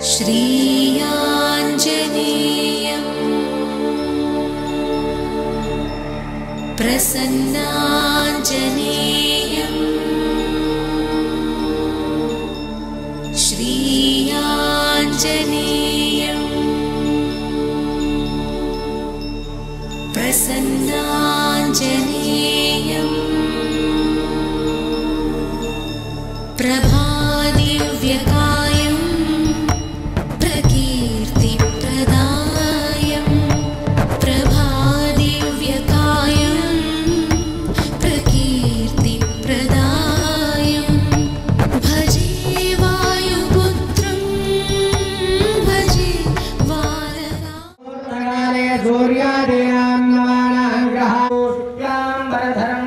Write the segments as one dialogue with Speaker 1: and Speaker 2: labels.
Speaker 1: श्रीयाञ्जनेयं प्रसन्नाञ्जनेयं श्रीयाञ्जनेयं प्रसन्नाञ्जनेयं प्रभादिव्यकायं प्रकीर्तिप्रदायं प्रभादिव्यकायं प्रकीर्तिप्रदायं भजे वायुपुत्रं भजे वानराकाले
Speaker 2: सूर्यादीनां नवानां ग्रहां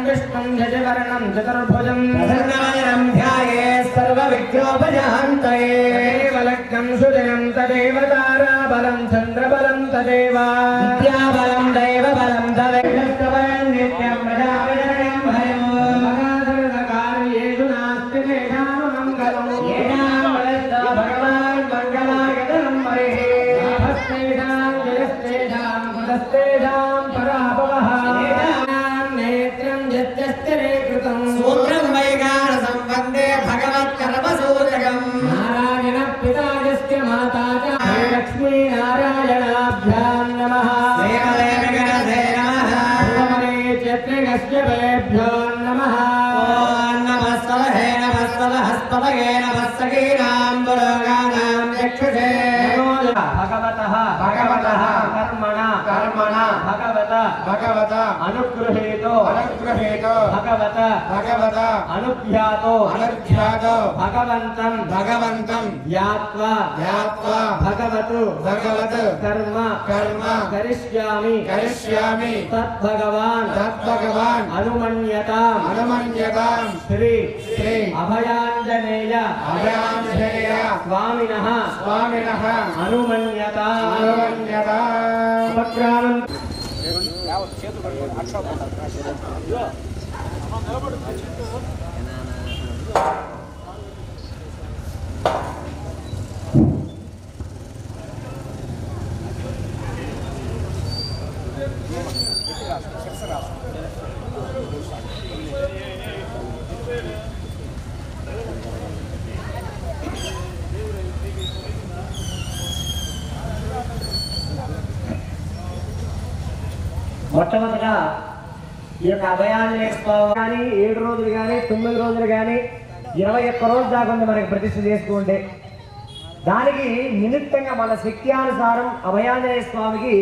Speaker 2: विष्णुं जजवर्णं चतुर्भुजं प्रसन्नायनं ध्यायेत् सर्वविघ्नोपशान्तये लग्नं सुदिनं तदेव ताराबलं चन्द्रबलं तदेव विद्याबलं दैवबलं तदेव नित्यं प्रजापतिं भयं मगाधरणकार्येषु नास्ति तेषाममङ्गलं येषां वदन्तो भगवान् मङ्गलायतनं हरिः लाभस्तेषां जयस्तेषां पदस्तेषां पराभवः नेत्रं यत्यस्तिरे कृतं सूत्रं वैगानसम्बन्धे भगवत्कर्मसूत्रकं नारायणः पिता यस्य माता च लक्ष्मीनारायणाभ्यां नमः देवदेवगणधे नमः भुवनेत्यत्रिगस्यभ्यो नमः नमस्तवहे नमस्तवहस्तवगे नमस्तगीनां पुरोगानां चक्षुषे भगवतः भगवतः कर्मणा कर्मणा भगवता भगवता अनुगृहीतो अनुगृहीतो भगवता भगवता अनुज्ञातो अनुज्ञातो भगवन्तं भगवन्तं ध्यात्वा ध्यात्वा भगवतु भगवत् कर्म कर्म करिष्यामि करिष्यामि तद्भगवान् तद्भगवान् अनुमन्यताम् अनुमन्यताम् श्री श्री अभयाञ्जनेय अभयाञ्जनेय स्वामिनः स्वामिनः अनुमन्यताम् अनुमन्यताम् उपक्रामं మొట్టమొదట ఈ యొక్క అభయాన్ని 7 రోజులు కానీ 9 రోజులు కానీ 21 రోజు దాకా ఉంది మనకి ప్రతిష్ఠ చేసుకుంటే దానికి నిమిత్తంగా మన శక్త్యానుసారం అభయాంజనేయ స్వామికి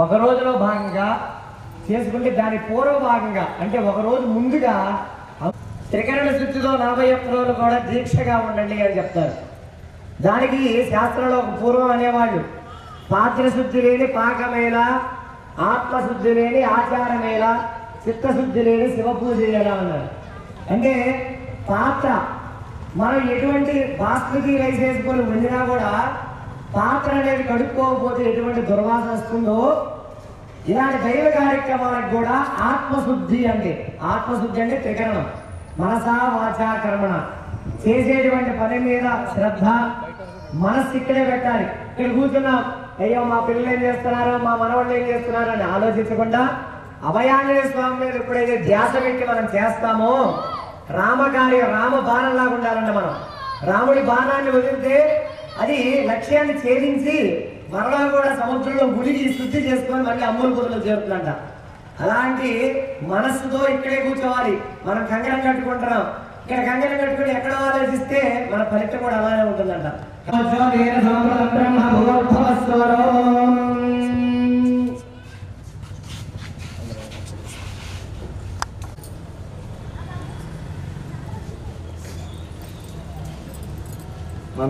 Speaker 2: ఒక రోజులో భాగంగా చేసుకుంటే దాని పూర్వ భాగంగా అంటే ఒక రోజు ముందుగా త్రికరణ శుద్ధితో 41 రోజులు కూడా దీక్షగా ఉండండి అని చెప్తారు. దానికి శాస్త్రంలో ఒక పూర్వం అనేవాళ్ళు పాత్రశుద్ధి లేని పాకమేళ, ఆత్మశుద్ధి లేని ఆచారమేళ, చిత్తశుద్ధి లేని శివపూజ ఎలా అన్నారు. అంటే పాత్ర మనం ఎటువంటి బాస్మతి రైస్ వేసుకొని వండినా కూడా పాత్ర అనేది కడుక్కోకపోతే ఎటువంటి దుర్వాసన వస్తుందో ఇలాంటి దైవ కార్యక్రమాలకు కూడా ఆత్మశుద్ధి అంటే త్రికరణం మనసా వాచా కర్మణ చేసేటువంటి పని మీద శ్రద్ధ మనస్సు ఇక్కడే పెట్టాలి. ఇక్కడ కూర్చున్నాం, అయ్యో మా పిల్లలు ఏం చేస్తున్నారు, మా మనవాళ్ళు ఏం చేస్తున్నారు అని ఆలోచించకుండా అభయాంజనేయ స్వామి మీద ఎప్పుడైతే ధ్యాస పెట్టి మనం చేస్తామో రామకార్యం రామ బాణంలాగా ఉండాలంట. మనం రాముడి బాణాన్ని వదిలితే అది లక్ష్యాన్ని ఛేదించి మరలా కూడా సముద్రంలో మునిగి శుద్ధి చేసుకొని మళ్ళీ అమ్ముల పొదలో చేరుతుందంట. అలాంటి మనస్సుతో ఇక్కడే కూర్చోవాలి. మనం కంకణం కట్టుకుంటున్నాం, ఇక్కడ కంకణం కట్టుకుని ఎక్కడ ఆలోచిస్తే మన ఫలితం కూడా అలానే ఉంటుందంట.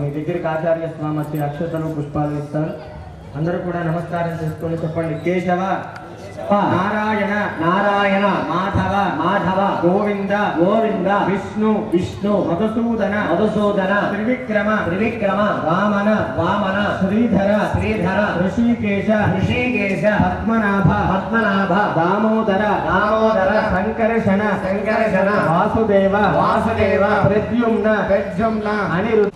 Speaker 2: మీ దగ్గరికి ఆచార్య స్వామి వచ్చి అక్షతలు పుష్పాలు ఇస్తారు. అందరూ కూడా నమస్కారం చేసుకొని చెప్పండి. కేశవ నారాయణ నారాయణ మాధవ మాధవ గోవింద గోవింద విష్ణు విష్ణు మధుసూదన మధుసూదన త్రివిక్రమ త్రివిక్రమ వామన వామన శ్రీధర శ్రీధర ఋషికేశ ఋషికేశ పద్మనాభ పద్మనాభ దామోదర దామోదర సంకర్షణ సంకర్షణ వాసుదేవ వాసుదేవ ప్రద్యుమ్న ప్రద్యుమ్న అనిరుద్ధ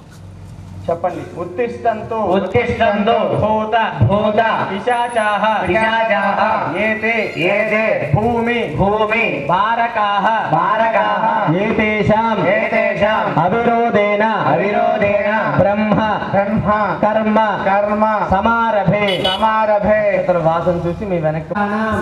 Speaker 3: చెప్పండి. ఉత్తిష్టంతు
Speaker 2: ఉత్తిష్టంతు
Speaker 3: భూత
Speaker 2: భూత
Speaker 3: పిశాచాః
Speaker 2: పిశాచాః
Speaker 3: ఏతే
Speaker 2: ఏతే
Speaker 3: భూమి
Speaker 2: భూమి
Speaker 3: భారకాః
Speaker 2: భారకాః
Speaker 3: ఏతేషాం
Speaker 2: ఏతేషాం
Speaker 3: అవిరోధేన
Speaker 2: అవిరోధేన
Speaker 3: బ్రహ్మ
Speaker 2: బ్రహ్మ
Speaker 3: కర్మ
Speaker 2: కర్మ
Speaker 3: సమారభే
Speaker 2: సమారభే
Speaker 3: వాసం చూసి మీ వెనక్కి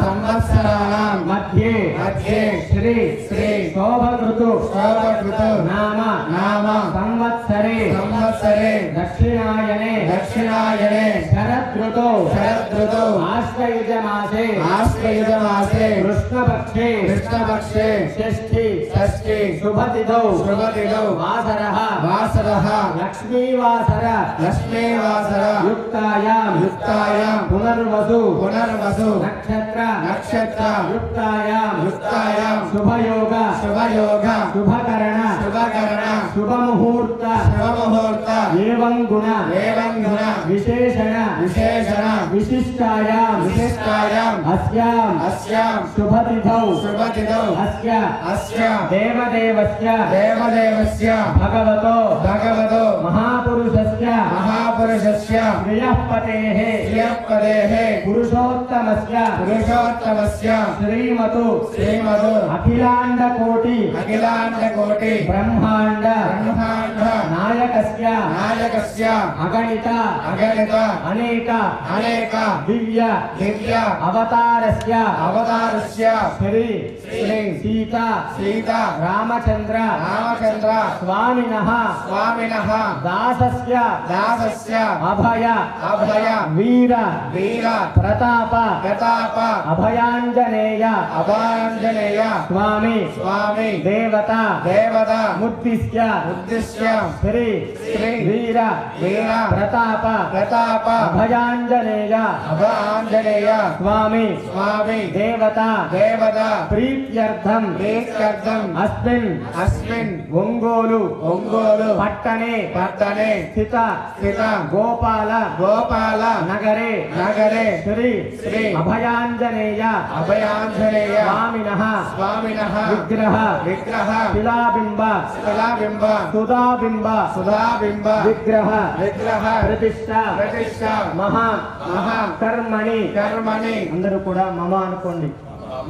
Speaker 2: సంవత్సరాణం
Speaker 3: మధ్యే
Speaker 2: మధ్యే
Speaker 3: శ్రీ
Speaker 2: శ్రీ
Speaker 3: శోభకృతు
Speaker 2: శోభకృతు
Speaker 3: నామ
Speaker 2: నామ
Speaker 3: సంవత్సరే
Speaker 2: సంవత్సరే
Speaker 3: దక్షిణాయనే
Speaker 2: దక్షిణాయనే
Speaker 3: శరదృతు
Speaker 2: శరదృతు
Speaker 3: ఆశ్వయుజ మాసే
Speaker 2: ఆశ్వయుజ మాసే
Speaker 3: కృష్ణపక్షే
Speaker 2: కృష్ణపక్షే
Speaker 3: షష్ఠి
Speaker 2: షష్ఠి
Speaker 3: శుభతిథౌ
Speaker 2: శుభతిథౌ
Speaker 3: వాసరః
Speaker 2: వాసరః
Speaker 3: లక్ష్మీవాసర
Speaker 2: లక్ష్మీవాసర
Speaker 3: యుక్తాయాం
Speaker 2: యుక్తాయాం
Speaker 3: పునర్వసు
Speaker 2: పునర్వసు
Speaker 3: నక్షత్ర
Speaker 2: నక్షత్ర
Speaker 3: యుక్తాయాం
Speaker 2: యుక్తాయాం
Speaker 3: శుభయోగ
Speaker 2: శుభయోగ
Speaker 3: శుభకరణ
Speaker 2: శుభకరణ
Speaker 3: శుభముహూర్త
Speaker 2: శుభముహూర్త
Speaker 3: ఏవం గుణ
Speaker 2: ఏవం గుణ
Speaker 3: విశేషణ
Speaker 2: విశేషణ
Speaker 3: విశిష్టాయాం
Speaker 2: విశిష్టాయాం
Speaker 3: అస్యాం
Speaker 2: అస్యాం
Speaker 3: శుభతిథౌ
Speaker 2: శుభతిథౌ
Speaker 3: అస్య
Speaker 2: అస్య
Speaker 3: దేవదేవస్య
Speaker 2: దేవదేవస్య
Speaker 3: భగవతో
Speaker 2: భగవతో
Speaker 3: మహాపురుషస్య
Speaker 2: మహాపురుషస్య
Speaker 3: ప్రియఃపతేః
Speaker 2: ప్రియపదేః
Speaker 3: పురుషోత్తమస్య
Speaker 2: పురుషోత్తమస్య
Speaker 3: శ్రీమతు
Speaker 2: శ్రీమదు
Speaker 3: అఖిలాండ కోటి
Speaker 2: అఖిలాండ కోటి
Speaker 3: బ్రహ్మాండ
Speaker 2: బ్రహ్మాండ
Speaker 3: నాయకస్య
Speaker 2: నాయకస్య
Speaker 3: అగణిత
Speaker 2: అగణిత
Speaker 3: అనేక
Speaker 2: అనేక
Speaker 3: దివ్య
Speaker 2: దివ్య
Speaker 3: అవతారస్య
Speaker 2: అవతారస్య
Speaker 3: శ్రీ
Speaker 2: శ్రీ
Speaker 3: సీత
Speaker 2: సీత
Speaker 3: రామచంద్ర
Speaker 2: రామచంద్ర
Speaker 3: స్వామినః
Speaker 2: స్వామినః
Speaker 3: దాసస్య
Speaker 2: దాసస్య
Speaker 3: అభయ
Speaker 2: అభయ
Speaker 3: వీర
Speaker 2: వీర
Speaker 3: ప్రతాప
Speaker 2: ప్రతాప
Speaker 3: అభయాంజనేయ
Speaker 2: అభయాంజనేయ
Speaker 3: స్వామి
Speaker 2: స్వామి
Speaker 3: దేవత
Speaker 2: దేవత
Speaker 3: ముద్దిశ్య
Speaker 2: ఉద్దిశ్య
Speaker 3: శ్రీ
Speaker 2: శ్రీ
Speaker 3: వీర
Speaker 2: వీర
Speaker 3: ప్రతాప
Speaker 2: ప్రతాప
Speaker 3: అభయాంజనేయ
Speaker 2: అభయాంజనేయ
Speaker 3: స్వామి
Speaker 2: స్వామి
Speaker 3: దేవత
Speaker 2: దేవత
Speaker 3: ప్రీత్యర్థం
Speaker 2: ప్రీత్యర్థం
Speaker 3: అస్మిన్
Speaker 2: అస్మిన్
Speaker 3: ఒంగోలు
Speaker 2: ఒంగోలు
Speaker 3: పట్టణే
Speaker 2: పట్టణే
Speaker 3: స్థిత
Speaker 2: స్థిత
Speaker 3: గోపాల
Speaker 2: గోపాల
Speaker 3: నగరే
Speaker 2: నగరే
Speaker 3: శ్రీ
Speaker 2: శ్రీ
Speaker 3: అభయాంజనేయ
Speaker 2: అభయాంజనేయ
Speaker 3: స్వామినః
Speaker 2: స్వామినః
Speaker 3: విగ్రహ
Speaker 2: విగ్రహ
Speaker 3: శిలాబింబ
Speaker 2: శిలాబింబ
Speaker 3: సుధాబింబ
Speaker 2: సుధాబింబ
Speaker 3: విగ్రహ
Speaker 2: విగ్రహ
Speaker 3: ప్రతిష్ట
Speaker 2: ప్రతిష్ట
Speaker 3: మహా
Speaker 2: మహా
Speaker 3: కర్మణి
Speaker 2: కర్మణి
Speaker 3: అందరూ కూడా మమ అనుకోండి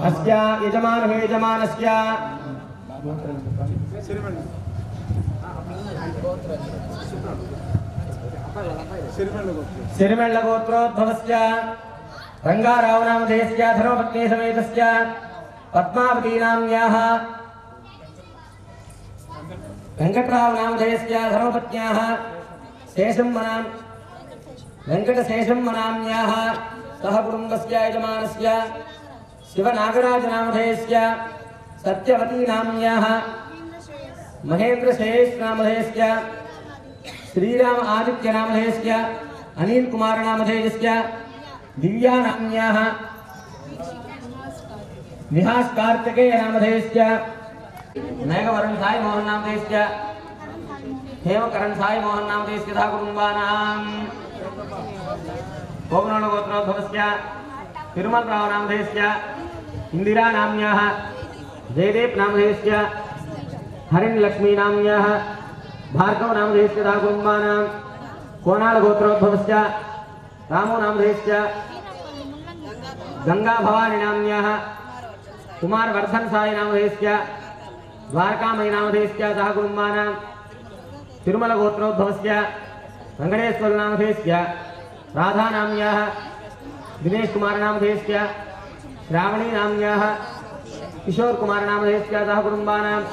Speaker 3: అస్య యజమాన యజమానస్య సిరిమెళ్ళ గోత్రోద్భవస్య రంగారావు నామధేయస్య ధర్మపత్ని సమేతస్య పద్మావతీ నామ్యాః వెంకట్రావు నామధేయస్య ధర్మపత్న్యాః శేషమ్మనాం వెంకటశేషమ్మనామ్యాః సహ కుటుంబస్య యజమానస్య శివనాగరాజ నామధేయస్య సత్యవతీ నామ్యాః మహేంద్రశేష్ నామధేయస్య శ్రీరామ ఆదిత్య నామధేయస్య అనిల్ కుమార్ నామధేయస్య దివ్యా నామ్యాః విహాస్ కార్తికేయ నామధేయస్య మేఘవరుణ్ సాయి మోహన్ నామధేయస్య హేమకరణ్ సాయి మోహన్ నామధేయస్య తథా కుటుంబానాం కోకనోళ గోత్రోద్భవస్య తిరుమలరావు నామధేయస్య ఇందిరా నామ్యాః జయదేవ్ నామధేయస్య హరిణ్ లక్ష్మీ నామ్యాః భార్గవ నామధేయస్య తథా కుటుంబానాం కోనాళ గోత్రోద్భవస్య రామో నామధేయస్య గంగా భవాని నామ్యాః కుమార్ వర్ధన్ సాయి నామధేయస్య ద్వారకామయి నామధేయస్య తథా కుటుంబానాం తిరుమల గోత్రోద్భవస్య వెంకటేశ్వర నామధేయస్య రాధా నామ్యాః దినేష్ కుమార్ నామధేయస్య శ్రావణీ నామ్యాః కిషోర్ కుమార్ నామధేయస్య తథా కుటుంబానాం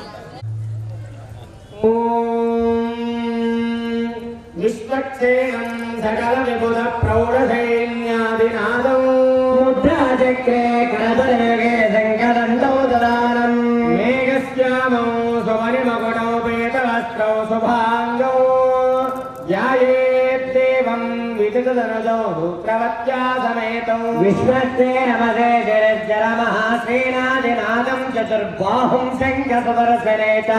Speaker 3: విశ్వక్షేణం సకల విపుల ప్రౌఢసైన్యాదినాదం ముద్రాచక్రే కరదరేగే శంకరండౌ దదానం మేఘశ్యామౌ సుమణిమకుటౌ పీతవస్త్రౌ శుభాంగౌ ధ్యాయేద్దేవం విదితదనుజౌ రుద్రవత్యా సమేతౌ విశ్వస్తే నమదే జరమహాసేనాదినాదం చతుర్బాహుం శంఖసుదర్శనేత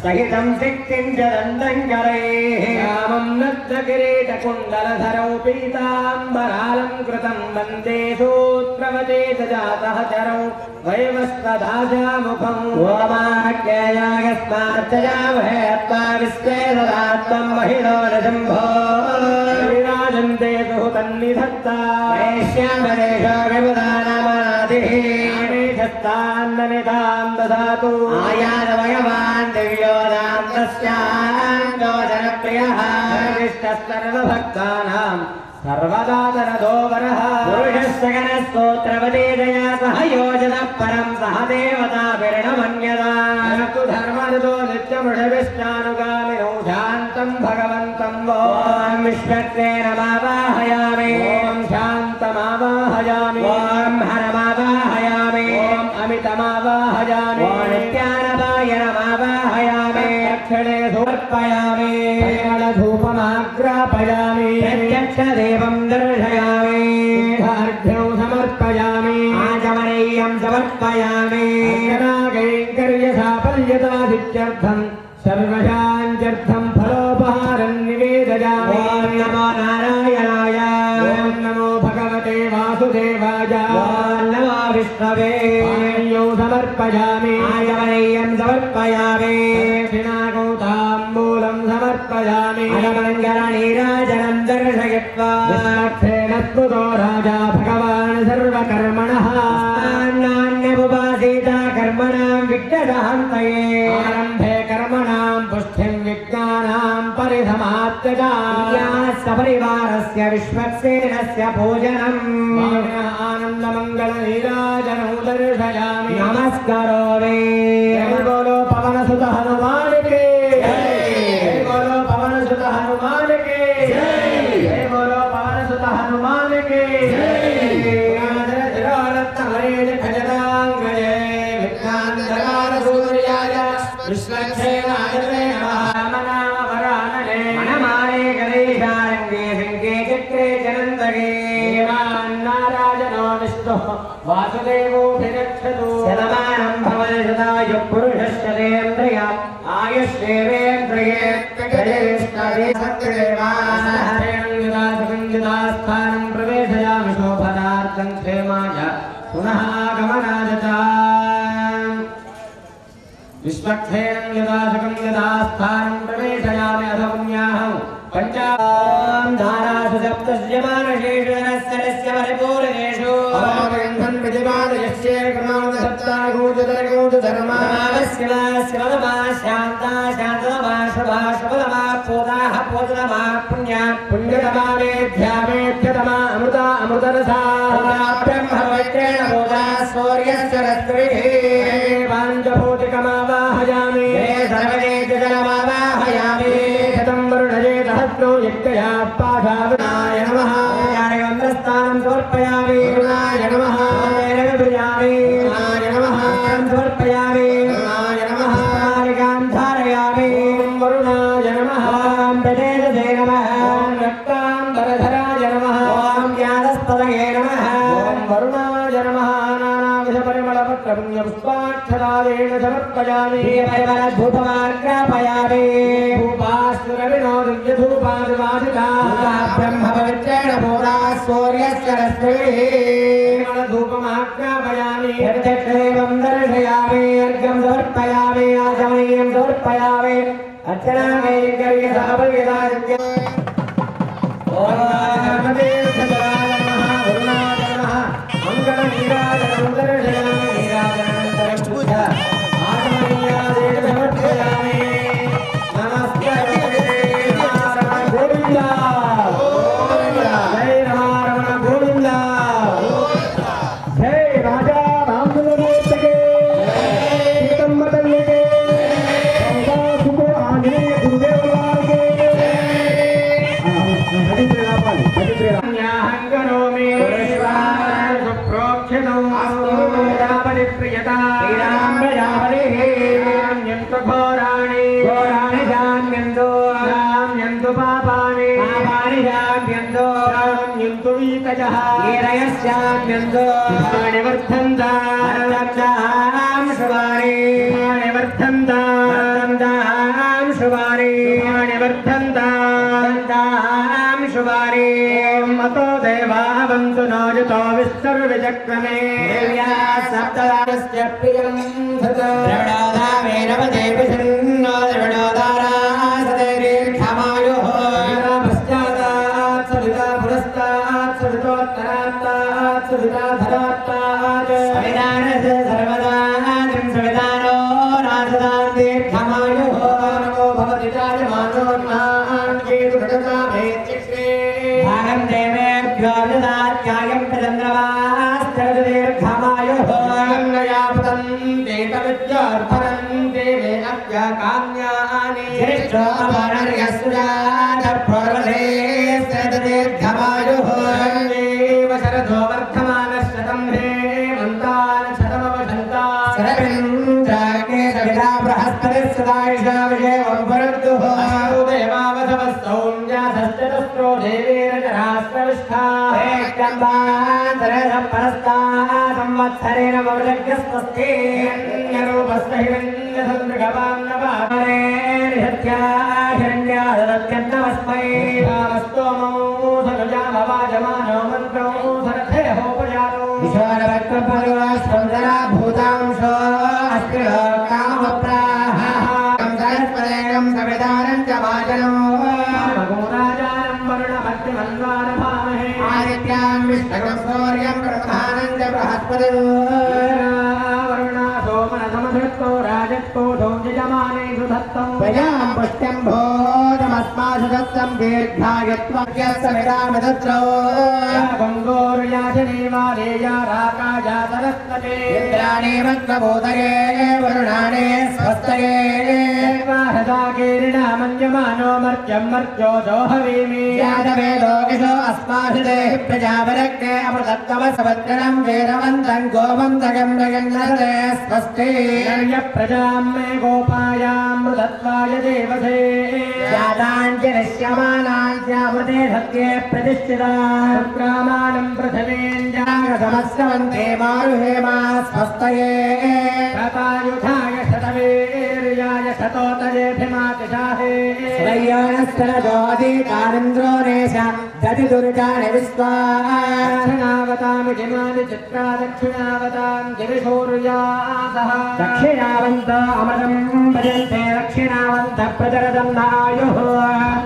Speaker 2: सहितं सिक्तिं च दण्डङ्करैः रामं नग्नकिरीटकुण्डलधरौ पीताम्बरालङ्कृतं वन्दे सूत्रवते जातः चरौ वैवस्वदाजामुखं ओमाज्ञयागस्मार्चयामहे त्वा विश्वे ददात्वं महिलो न शम्भो विराजन्ते सुहृतन्निधत्ता वैश्यामरेषो विबुधानामादिः आमेशस्तान्नमितां ददातु आयानभगवान् दिव्योदां तस्यां जनप्रियः सर्वभक्तानां सर्वदा तनदोवरः पुरुषस्य गणस्तोत्रवते दया सह योजनः परं सह देवता विरणमन्यदा तु धर्मरतो नित्यमृषविष्टानुगामिनौ शान्तं भगवन्तं ॐ विश्वक्सेनमावाहयामि ॐ शान्तमावाहयामि ॐ हरमावाहयामि ॐ अमितमावाहयामि ॐ नित्यानपायनमावाहयामि दक्षिणे समर्पयामि धूपमाग्रापयामि प्रत्यक्षदेवं दर्शयामि अर्घ्यं समर्पयामि आचमनीयं समर्पयामि कैङ्कर्यसाफल्यतादित्यर्थं सर्वशान्त्यर्थं फलोपहारं निवेदयामि ॐ नमो नारायणाय ॐ नमो भगवते वासुदेवाय ॐ नमो विष्णवे पाण्यौ समर्पयामि आचमनीयं समर्पयामि दक्षिणागौताम्बूलं समर्पयामि अनमङ्गलनीराजनं दर्शयित्वा विष्णुर्थेन स्तुतो राजा भगवान् सर्वकर्मणः नान्यमुपासीता कर्मणां विघ्नहन्तये आरम्भे कर्मणां पुष्टिं विज्ञानां परिसमाप्तया सपरिवारस्य विश्वक्सेनस्य पूजनम् आनन्दमङ्गलनीराजनं दर्शयामि नमस्करोमि बोलो पवनसुत हनुमान के बोलो पवनसुत हनुमान के बोलो पवनसुत हनुमान के खजदांगये विज्ञानधरार सूर्याय विश्वक्षेणाय मनावरानले मनमाले गणेशारङ्गे शङ्के चक्रे चनन्दगे नारायणो विष्णुः वासुदेवोऽभिरक्षतु शतमानं भवनशतायुः पुरुषस्य तेन्द्रिय आयुष्येवेन्द्रिये स्थानं प्रवेशयामि शोभनार्थं क्षेमाय पुनः गमनाय च विश्वक्षेणं यदा सुखं यदा स्थानं प्रवेशयामि अथ पुण्याहं पञ्चां धारासु सप्तस्य मानशेषस्य परिपूर्णेषु अवगन्धन् विधिमादयस्य कृणादसप्तागोचतरगोचधर्मावस्य शिवदमा शान्ता शान्तदमा शुभा शुभदमा पूताः पूतदमा पुण्या पुण्यतमा मेध्यामेध्यतमा अमृता अमृतरसा ब्रह्मवैत्रेण पूजा सूर्यस्य रश्मिः पाञ्चभूतिकमावाहयामि सर्वजेतजलमावाहयामि शतं वरुणजे सहस्रो यज्ञया पाठावनाय नमः यानगन्धस्थानं समर्पयामि गुणाय नमः नैरविभृजामि गुणाय नमः समर्पयामि गुणाय नमः कालिकां धारयामि वरुणाय नमः प्रदेशे नमः रक्ताम्बरधराय नमः ॐ ज्ञानस्पदये नमः वरुणाय नमः नानाविधपरिमलपत्रपुण्यपुष्पाक्षरादेन समर्पयामि परिमलधूपमाग्रापयामि धूपास्तुरविनोदिव्यधूपादिवासिताः ब्रह्मपवित्रेण पूजा सूर्यस्य रश्मिः धूपमाग्रापयामि प्रत्यक्षदेवं दर्शयामि अर्घ्यं समर्पयामि आचमनीयं समर्पयामि अर्चनाकैङ्कर्यसाफल्यतादित्य मंगलनीराजनं दर्शयामि नीराजनानन्तरं पूजा आचमनीयादेन समर्पयामि नमस्ते गोविन्द जय रमारमण गोविन्द जय राजा रामचंद्रमूर्ति के सीतम्बतल्य के सुको आंजनेय गुरुदेव के हरिप्रियापाली सुप्रोक्षितौ प्रियता श्रीरामयन्तु घोराणि घोराणि शाम्यन्तु शाम्यन्तु पापानि पापानि शाम्यन्तु शाम्यन्तु वीतजः वीरयश्चाम्यन्तु शुभानि वर्धन्तां शुभानि वर्धन्तां
Speaker 3: शुभानि वर्धन्तां शुभानि मतो देवावन्तु नोजितो विस्तर्विचक्रमे देव्या सप्तदानस्य प्रियं द्रविणोदावेनवदेविषन्नो द्रविणोदारासदेर्घमायुः पश्चातात् सविता पुरस्तात् सवितोत्तरात्तात् सविताधरात्तात् सविधानस्य सर्वदा सविधानो नासदान् दीर्घमायुः नमो भवति जायमानोन्नान् केतुघटकामेत्यक्रे भागं देवेभ्यो ददात्यायं प्रचन्द्रवास्तरतु दीर्घमायुः गङ्गयापतं देतविद्योर्भरं देवे अप्य काम्यानि श्रेष्ठो अमरर्यसुजातपूर्वधे सरतु दीर्घमायुः देव शरदो वर्धमानशतं हेमन्तान् शतमवसन्तान् शरदिन्द्राग्ने सविता बृहस्पतिः सदायुषा विषेवं वरद्युः देवावसवः सौम्यासश्चतस्रो देवीरचरास्त्रविष्ठाः एकम्बान्तरः परस्ताः संवत्सरेण मौलज्ञस्वस्ति हिरण्यरूपस्य हिरण्यसन्दृगवान्नवारे निहत्या हिरण्या ददत्यन्नमस्मै स्तोमौ सनुजामवाजमानो मन्त्रो सरथेहोपजातो विश्वरवक्रपरिवास्पन्दना भूतांशो अस्त्रिलो कामप्राः सरस्पदेयं सविधानं च वाचनो भगोराजानं वरुणमध्यमन्वारभामहे आदित्यां विष्णुं सूर्यं प्रधानं च बृहस्पतिं वरुणा सोमनसमधृत्तो राजत्तो धूमजमाने सुधत्तं प्रजां पुष्ट्यं भोजमस्मासु दत्तं दीर्घायत्वज्ञस्समिदामिदत्रो गङ्गोर्याजनेवालेया राकाजा सरस्वते इन्द्राणि वक्त्रबोधये वरुणाणे स्वस्तये हृदा मन्यमानो मर्त्यं मर्त्यो दोहवीमि यादवेदो किशो अस्माभिदे प्रजावरक्ते अमृतत्वमसवत्रणं वेदवन्तं गोवन्तकं जगन्नते स्वस्ति प्रजां मे गोपायामृतत्वाय देवसे जाताञ्जनिष्यमानाञ्चामृते सत्ये प्रतिष्ठिता प्रमाणं पृथिवीञ्जागसमस्रवन्ते मारुहेमा स्वस्तये प्रतायुधाय शतवीर्याय शतोतयेभिमातिशाहे श्रय्यानस्तरजोऽधिकारिन्द्रो नेश दधिदुर्गाणि विश्वाक्षणावतामि जिमानि चित्रा दक्षिणावतां गिरिशौर्यासः दक्षिणावन्त अमरं भजन्ते दक्षिणावन्त प्रचरदं नायुः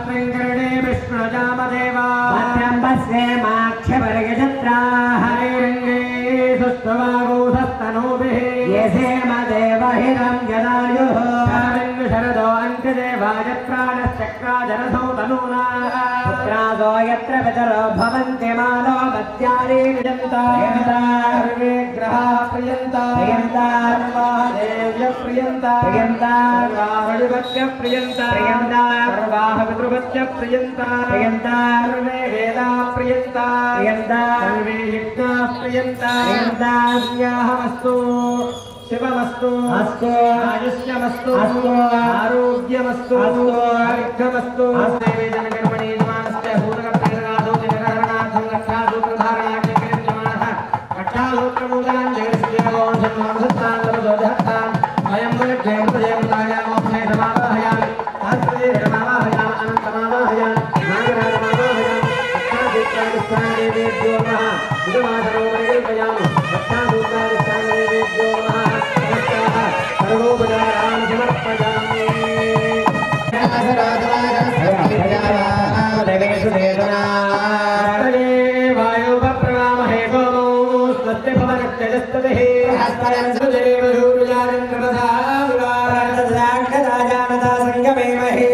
Speaker 3: वेङ्कटे विष्णुजामदेवा मध्यम्बस्ये माक्षपर्यजत्राः हरिरङ्गे सुष्ठुवागौधस्तनूभिः येषेम देवहिरं यदायुः शरदो अन्त्यदेवाय प्राणश्चक्राजरसौ तनूना पुत्रादो यत्र पितरो भवन्ति मानो मध्यानि निजन्ता सर्वे ग्रहाः प्रियन्ता देव्य प्रियन्ता सर्वाः प्रियन्ता सर्वाः पितृभ्य प्रियन्ता सर्वे वेदाः प्रियन्ता सर्वे यज्ञाः प्रियन्ता अन्याहमस्तु शिवमस्तु अस्तु आयुष्यमस्तु अस्तु आरोग्यमस्तु अर्घमस्तु देवे जनगणमणि यजमानस्य भूतकप्रेरणादो जनगणनार्थं रक्षासूत्रधारणाख्यमानः रक्षासूत्रमूलान् जगस्यगोंसन्मानसत्तान् वयं वनक्षेम प्रजयमुदायामोक्षे समावाहयामि सहस्रजे समावाहयाम अनन्तमावाहयामि नागराजमावाहयामि रक्षासूत्रादिष्टानदेवेभ्यो नमः विदुमासरोपरिकल्पयामि रक्षासूत्रादिष्टानदेवेभ्यो नमः सर्वोपचारान् समर्पयामि वायुपप्रणामहे सोमो स्वस्ति भवनत्यजस्ततिः सङ्गमेमहे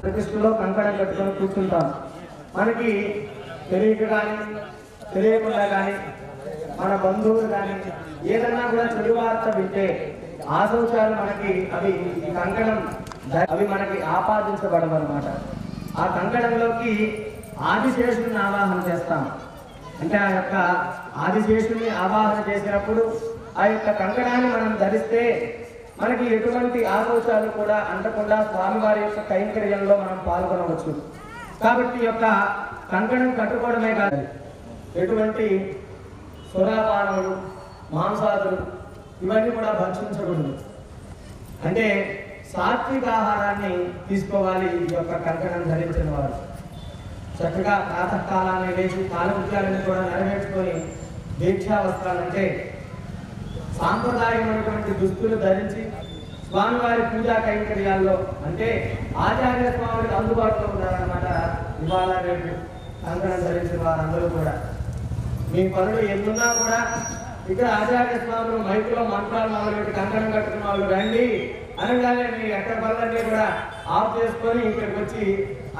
Speaker 3: ప్రతిష్ఠలో కంకణం కట్టుకొని కూర్చుంటాం. మనకి తెలియక కానీ తెలియకుండా కానీ మన బంధువులు కానీ ఏదన్నా కూడా చెడు వార్త వింటే ఆశౌచాలు మనకి అవి కంకణం అవి మనకి ఆపాదించబడవన్నమాట. ఆ కంకణంలోకి ఆదిశేషుని ఆవాహన చేస్తాం. అంటే ఆ యొక్క ఆదిశేషుని ఆవాహన చేసినప్పుడు ఆ యొక్క కంకణాన్ని మనం ధరిస్తే మనకి ఎటువంటి ఆలోచనలు కూడా అంటకుండా స్వామివారి యొక్క కైంకర్యంలో మనం పాల్గొనవచ్చు. కాబట్టి యొక్క కంకణం కట్టుకోవడమే కాదు, ఎటువంటి సురాపానములు, మాంసాదులు ఇవన్నీ కూడా భక్షించకూడదు. అంటే సాత్విక ఆహారాన్ని తీసుకోవాలి. ఈ యొక్క కంకణం ధరించిన వారు చక్కగా ప్రాతకాలాన్ని లేచి కాలకృత్యాలను కూడా నెరవేర్చుకొని దీక్షా వస్త్రాలంటే సాంప్రదాయమైనటువంటి దుస్తులు ధరించి స్వామివారి పూజా కైంకర్యాల్లో అంటే ఆచార్య స్వామికి అందుబాటులో ఉన్నారన్నమాట. ఇవాళ రేపు కంకణం ధరించిన వారందరూ కూడా మీ పనులు ఎన్నున్నా కూడా ఇక్కడ ఆచార్య స్వాములు మైకులో మంత్రాలు మొదలుపెట్టి కంకణం కట్టుకున్న వాళ్ళు రండి అనగానే మీ ఎక్కడ పనులన్నీ కూడా ఆఫ్ చేసుకొని ఇక్కడికి వచ్చి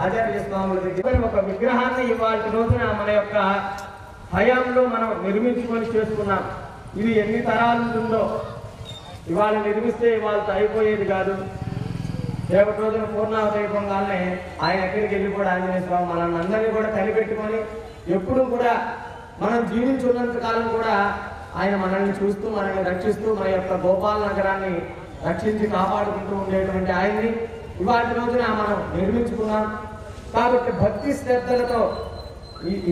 Speaker 3: ఆచార్య స్వాముల దగ్గర ఒక విగ్రహాన్ని ఇవాళ రోజున మన యొక్క హయాంలో మనం నిర్మించుకొని చేసుకున్నాం. ఇది ఎన్ని తరాలు ఉంటుందో, ఇవాళ నిర్మిస్తే ఇవాళతో అయిపోయేది కాదు. రేపటి రోజున పూర్ణావతి అయిపోగానే ఆయన ఎక్కడికి వెళ్ళి కూడా ఆంజనేయ స్వామి మనల్ని అందరినీ కూడా కలిపెట్టుకొని ఎప్పుడు కూడా మనం జీవించున్నంత కాలం కూడా ఆయన మనల్ని చూస్తూ మనల్ని రక్షిస్తూ మన యొక్క గోపాల నగరాన్ని రక్షించి కాపాడుకుంటూ ఉండేటువంటి ఆయన్ని ఇవాటి రోజున మనం నిర్మించుకున్నాం. కాబట్టి భక్తి శ్రద్ధలతో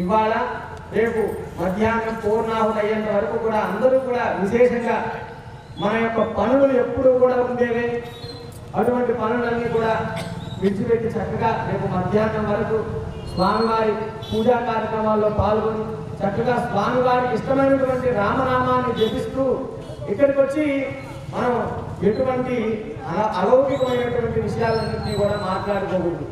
Speaker 3: ఇవాళ రేపు మధ్యాహ్నం పూర్ణాహుతి అయ్యేంత వరకు కూడా అందరూ కూడా విశేషంగా మన యొక్క పనులు ఎప్పుడూ కూడా ఉండేవే. అటువంటి పనులన్నీ కూడా విడిచిపెట్టి చక్కగా రేపు మధ్యాహ్నం వరకు స్వామివారి పూజా కార్యక్రమాల్లో పాల్గొని చక్కగా స్వామివారికి ఇష్టమైనటువంటి రామనామాన్ని జపిస్తూ ఇక్కడికి వచ్చి మనం ఎటువంటి అలౌకికమైనటువంటి విషయాలన్నింటినీ కూడా మాట్లాడుకోకూడదు.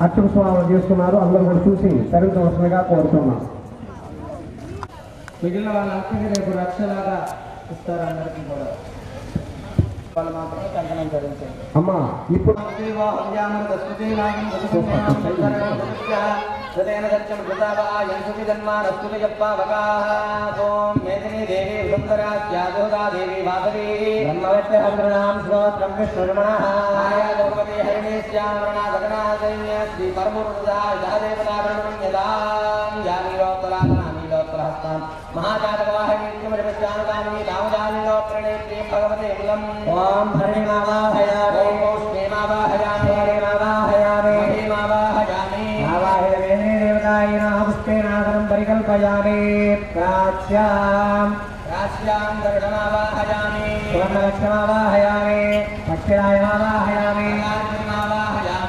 Speaker 2: అర్చక స్వామి చేస్తున్నారు. అందరూ కూడా చూసి తరించవలసిందిగా కోరుతున్నాం.
Speaker 3: మిగిలిన వాళ్ళందరికీ రేపు రక్షలాగా ఇస్తారు. అందరికీ కూడా వాళ్ళు మాత్రమే కంకణం ధరించండి.
Speaker 2: అమ్మా ఇప్పుడు
Speaker 3: ఓం హరిమావాహయామి ఓం శ్రీమావాహయామి హరిమావాహయామి హరిమావాహయామి ఆవాహయామి దేవతాయ నమః పరికల్పయామి ప్రాచ్యాం దర్శనావాహయామి సువర్ణలక్ష్మావాహయామి దక్షిణాయమావాహయామి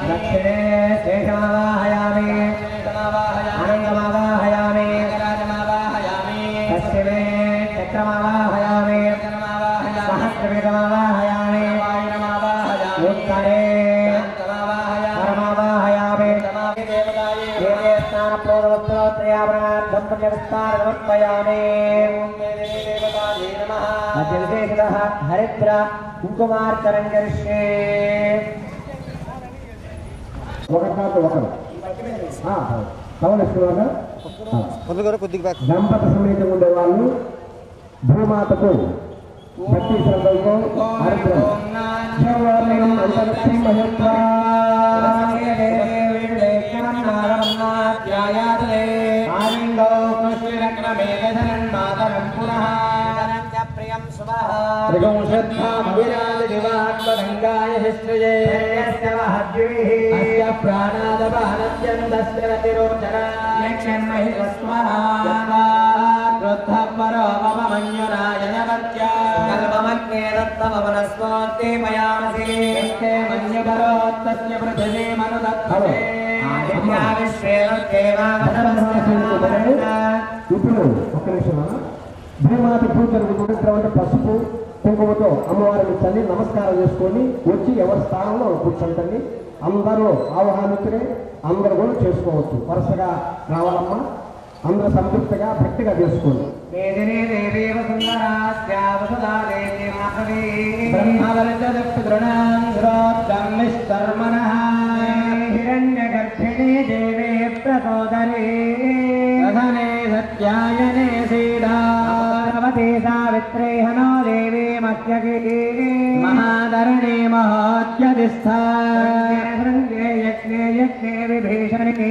Speaker 3: దక్షిణే శేషమావాహయామి ఆనందమావాహయామి పశ్చిమే చక్రమావాహయామి సహస్రవేదమావాహయామి ఉత్తరే పరమావాహయామి దేవే స్నానప్రోదవస్త్రోత్రయాభరణార్థం పుణ్యవిస్తారమర్పయామి అద్యవిశేషతః హరిద్ర కుంకుమార్చనం కరిష్యే.
Speaker 2: ఒకరి తర్వాత ఒకరు టవల్ ఇస్తున్నారా? దంపత సమేతంగా ఉండేవాళ్ళు భూమాతకు భక్తి శ్రద్ధలతో ఇప్పుడు ఒక్క నిమిషం భూమాత పూజ జరుగుతుంటే పసుపు కుంకుమతో అమ్మవారిని చల్లి నమస్కారం చేసుకొని వచ్చి ఎవరి స్థానంలో కూర్చుంటండి. అందరూ ఆహ్వానితులే, అందరూ కూడా చేసుకోవచ్చు. వరుసగా రావాలమ్మా, అందరూ సంతృప్తిగా భక్తిగా చేసుకోండి. హిరణ్యగర్భిణీ దేవే ప్రచోదరే సత్యాయనే సీతావతి సావిత్రే హనో దేవీ మత్యగే మహాధరణే మహోద్యతిస్థా యజ్ఞే యజ్ఞే విభీషణే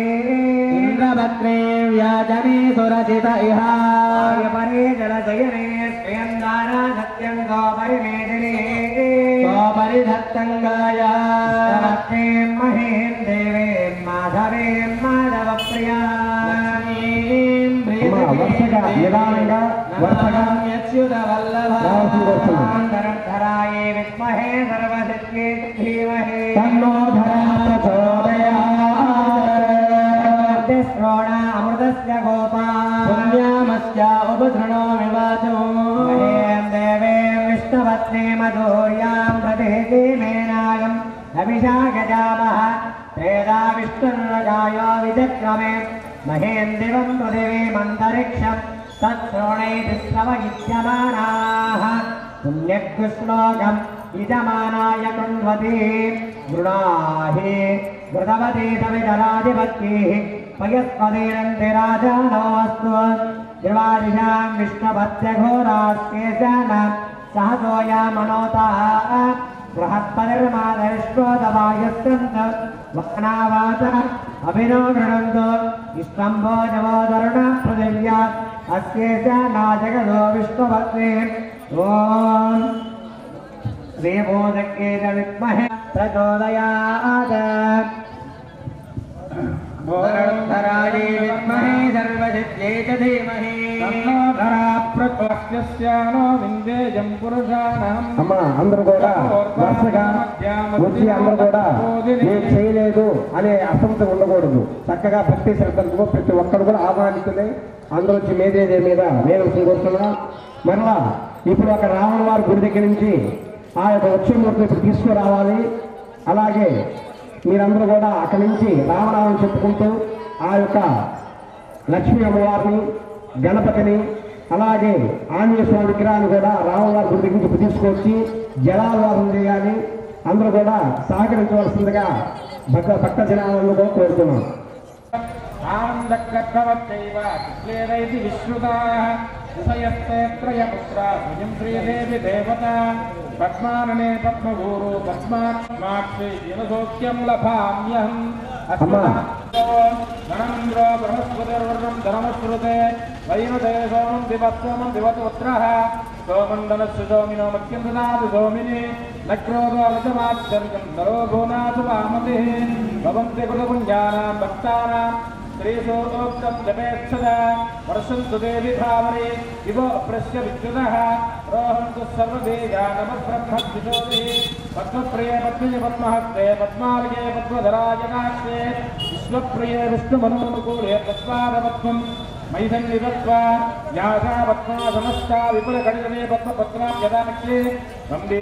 Speaker 2: ఇంద్రభద్రే వ్యాజనే సురచిత ఇహాయపరే జలశయనే శ్రేయందాన సత్యం గోపరిమేదినే గోపరిధత్తంగాయ మహేం దేవే మాధవే మాధవ ప్రియా వరుసగా నిదానంగా వరుసగా ధరాయే విద్మహే సర్వశక్తి ధీమహి తన్నో ధరా ప్రచోదయాత్ శ్రోణ అమృతస్య గోపా పుణ్యామస్య ఉపధృణోమి వాచో మహేం దేవే విష్ణుపత్నే మధుర్యాం ప్రతిహితి మేనాగం అభిషా గజామః త్రేదా విష్ణుర్గాయో విచక్రమే మహేందివం పృథివీమంతరిక్షం తత్శ్రోణైతి శ్రవయిష్యమానాః పుణ్యకృష్ణోకం ఇజమానాయ కృణ్వతి గృణాహి గృతవతి సవితరాధిపత్యైః పయస్పదేనంతి రాజానోऽस्तु దివాదిశాం విష్ణుపత్యఘోరాస్కేశాన సహసోయామనోతాః బృహత్పతిర్మాదరిష్ట్రోదవాయస్కంత వక్నావాత అభినో గృణంతో ఇష్టంభోజవోదరుణ పృథివ్యా అస్యేష నాజగదో విష్ణుభక్తే ఓం శ్రీభూతకేత విద్మహే ప్రచోదయాత్ ధరాయే విద్మహే సర్వసిద్ధ్యై చ ధీమహి తన్నో ధరా ప్రచోదయానో విందేయం పురుషాణం. అమ్మ అందరూ కూడా వరుసగా వచ్చి అందరూ కూడా నేను చేయలేదు అనే అసంతృప్తి ఉండకూడదు. చక్కగా భక్తి శ్రద్ధలతో ప్రతి ఒక్కరు కూడా ఆహ్వానితులే అందరూ వచ్చి మేదేదే మీద వేదం కోరుతున్నా. మరలా ఇప్పుడు ఒక రావణ వారి గుడి దగ్గర నుంచి ఆ యొక్క వచ్చేమూర్తి ఇప్పుడు తీసుకురావాలి. అలాగే మీరందరూ కూడా అక్కడి నుంచి రావణాలను చెప్పుకుంటూ ఆ యొక్క లక్ష్మీ అమ్మవారిని, గణపతిని, అలాగే ఆంజనేయ స్వామి విగ్రహాన్ని కూడా రామవారి గుడి నుంచి తీసుకొచ్చి జలాలవాసం చేయాలి. అందరూ కూడా సహకరించవలసిందిగా భక్త జనాలను కూడా కోరుతున్నాం. శ్రీదేవి దేవత పద్మాననే పద్మగూరు పద్మాక్షి సౌఖ్యం లభామ్యహం. గణేంద్రో బృహస్పతిర్వర్ణం ధనమశ్రుతే వైనుదే సోమం దివత్సోమం దివతోత్రః సోమండనస్సు సోమినో మత్యం దదాతి సోమిని నక్రోధో లజమాత్సర్గం నరో భూనాథు వామతిః భవంతి కృతపుణ్యానాం భక్తానాం శ్రీసోక్తం జపేక్షద వర్షంతు దేవి భావరే ఇవ ప్రశ్య విద్యుతః రోహంతు సర్వదేగా నమః బ్రహ్మద్విషోభిః పద్మప్రియే పద్మిని పద్మహస్తే పద్మాలయే పద్మధరాజనాక్షే విశ్వప్రియే విష్ణుమనోనుకూలే పద్మాదపద్మం మైథన్నిదత్వా యాసా పద్మాసనస్థా విపులకడితనే పద్మపత్రాం యదానక్షే వందే.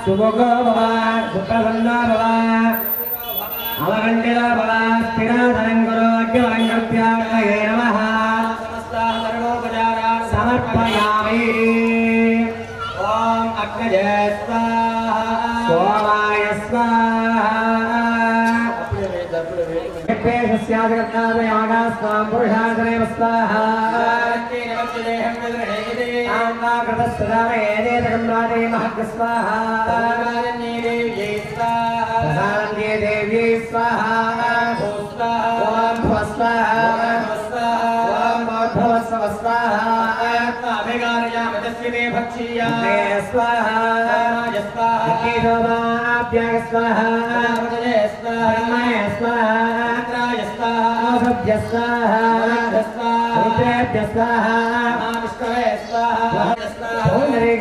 Speaker 2: सुभगो भव सुप्रसन्नो भव अवगण्डितो भव स्थिराधनङ्कुरो अग्निवलङ्कृत्याग्नये नमः समर्पयामि ॐ अग्नये स्वाहा सोमाय स्वाहा यज्ञेशस्यादिगतादयागा स्वां पुरुषासने स्वाहा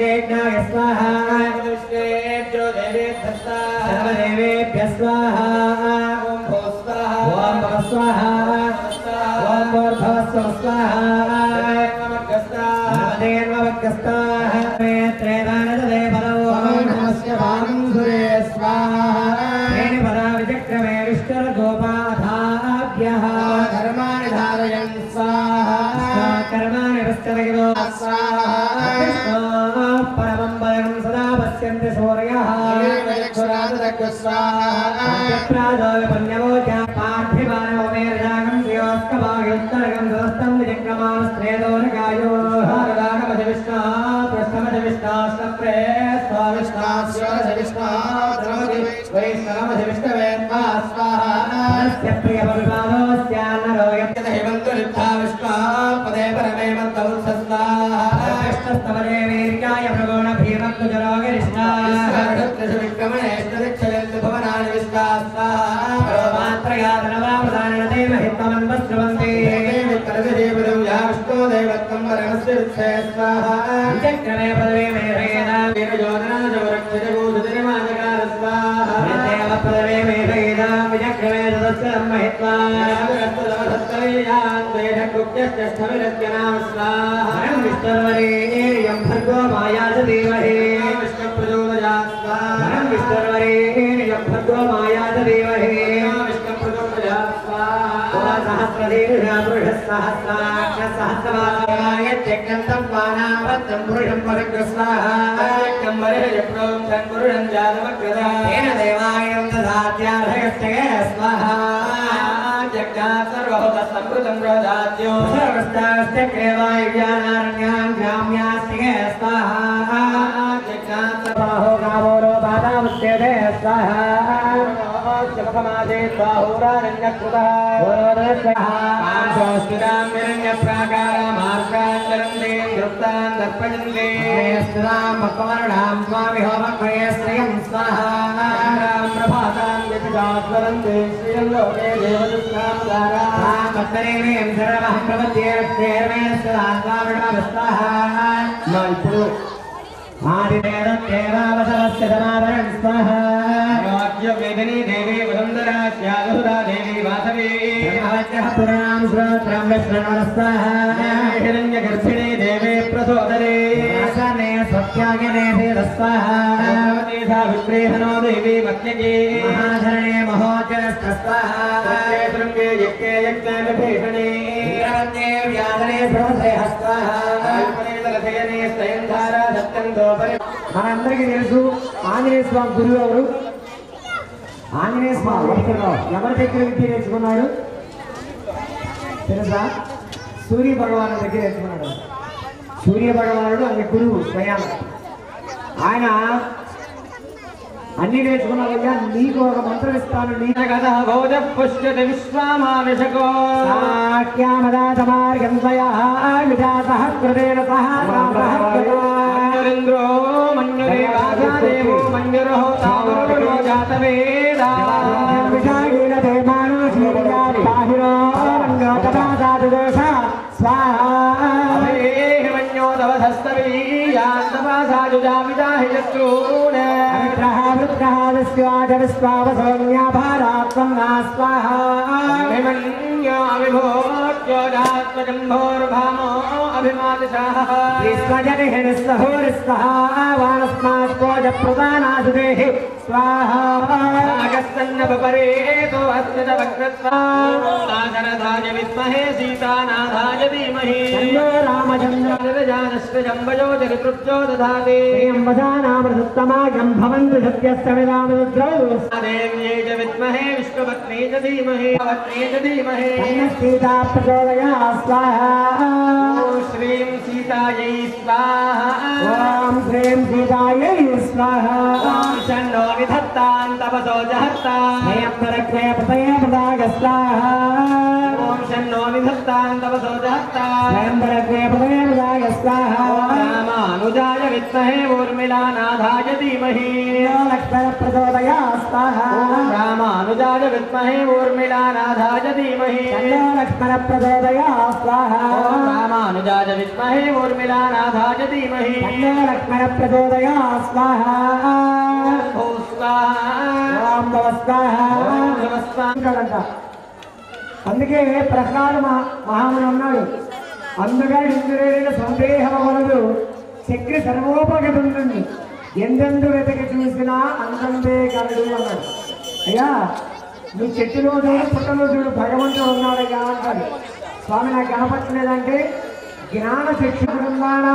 Speaker 2: देव्यै स्वाहा सर्वदेवेभ्यः स्वाहा ॐ स्वाहा ॐ भूर्भुवः स्वाहा देववग्गस्ताः त्रेदानदे पदो नमस्य वांसुरे स्वाहा तेन पदा विचक्रमे विष्णुर्गोपाधाभ्यः कर्माणि धारयन् स्वाहा कर्माणि पश्चदगिरो स्वाहा परमं पदं सदा पश्यन्ति सूर्यः మనందరికీ తెలుసు ఆంజనేయ స్వామి గురువు ఎవరు? ఆంజనేయ స్వామి ఎవరి దగ్గర విద్య నేర్చుకున్నాడు తెలుసా? సూర్య భగవాను దగ్గర నేర్చుకున్నాడు. సూర్య భగవానుడు ఆయన గురువు స్వయం. ఆయన అన్ని నేర్చుకున్నావయ్యా, నీకు ఒక మంత్రం ఇస్తాను. నీ కదా భోజ పుష్యత విశ్వామావిషకో సాఖ్యామదాతమార్గం స్వయా విజాతః కృతేన సహ మన్యురింద్రో మన్యురేవాదేవో మన్యురో తావరుడో జాతవేదా విషాగీన దేమానో శీర్యా బాహిరో మన్యోతపాదాదు దోష స్వాహా మన్యోతవధస్తవీయాంతపాసాదు జామిదాహియస్రూణ
Speaker 3: विद्महे सीतानाथाय धीमहि रामचन्द्रजम्बयो जगतृप्तो दधाति
Speaker 2: नामृतमागं भवन्तु सत्यस्य विरामरुद्रौ
Speaker 3: देव्यै च विद्महे विष्णुपत्नी च धीमहि पत्नी च धीमहि
Speaker 2: सीता प्रचोदयात् स्वाहा
Speaker 3: ॐ श्रीं सीतायै स्वाहा
Speaker 2: ॐ श्रीं सीतायै स्वाहा
Speaker 3: ॐ शन्नो विधत्तां तपसो जहत्तां
Speaker 2: स्वाहा
Speaker 3: ॐ शन्नो विधत्तां तपसो जहत्तां
Speaker 2: स्वाहा
Speaker 3: रामानुजाय विद्महे ऊर्मिलानाथाय धीमहि
Speaker 2: लक्ष्मण प्रचोदयात् स्वाहा
Speaker 3: रामानुजाय विद्महे ऊर्मिलानाथाय धीमहि
Speaker 2: लक्ष्मण प्रचोदयात् स्वाहा
Speaker 3: रामानुजाय विद्महे ऊर्मिलानाथाय धीमहि
Speaker 2: लक्ष्मण प्रचोदयात् स्वाहा
Speaker 3: स्वाहा
Speaker 2: నమస్కారం. అందుకే ప్రహ్లాద మహాముని అన్నాడు, అందుగా ఇంద్రుడైన సందేహమవలదు చక్రి సర్వోపగతుంది ఎందెందు వెతకి చూసినా అంతందే కలడు అన్నాడు. అయ్యా నువ్వు చెట్టులో చూడు పుట్టలో చూడు భగవంతుడు ఉన్నాడయ్యా అంటాడు. స్వామి నాకు కనపట్టలేదంటే జ్ఞాన చక్షు బృందాన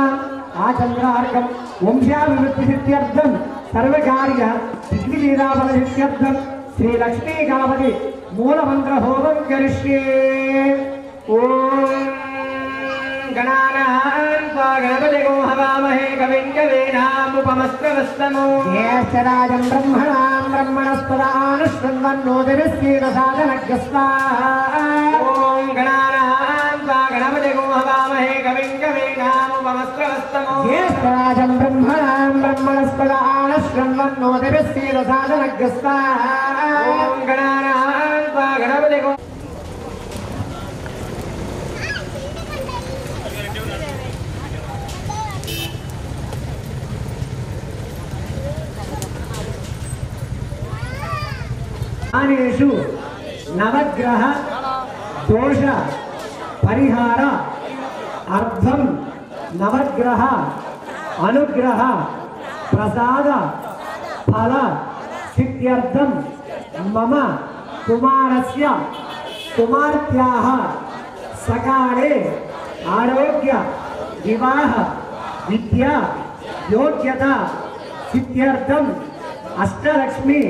Speaker 2: ఆ చంద్రార్కం వంశాభివృద్ధి సిద్ధ్యర్థం సర్వకార్య సిద్ధి లీలాబల సిద్ధ్యర్థం శ్రీ లక్ష్మీ గణపతి మూలమంత్ర హోమం కరిష్యే. ఓం గణానాం గణపతిగో హవామహే కవిం కవీనాముపమస్త్రవస్తమో జ్యేష్ఠరాజం బ్రహ్మణాం బ్రహ్మణస్పదానుష్ఠన్వన్నోదిభిశ్చీరసాదనగ్ర స్వాహా. ఓం గణానాం గణపతిగో హవామహే కవిం కవీనాముపమస్త్రవస్తమో జ్యేష్ఠరాజం బ్రహ్మణాం బ్రహ్మణస్పదానుష్ఠన్వన్నోదిభిశ్చీరసాదనగ్ర స్వాహా. ఓం గణానాం గణపతిగో అనేషు నవగ్రహ దోష పరిహార అర్థం నవగ్రహ అనుగ్రహ ప్రసాద ఫల సిద్ధ్యర్థం మమ కుమారస్య కుమార్తెః సకాలే ఆరోగ్య వివాహ విద్య యోగ్యత సిద్ధ్యర్థం అష్టలక్ష్మి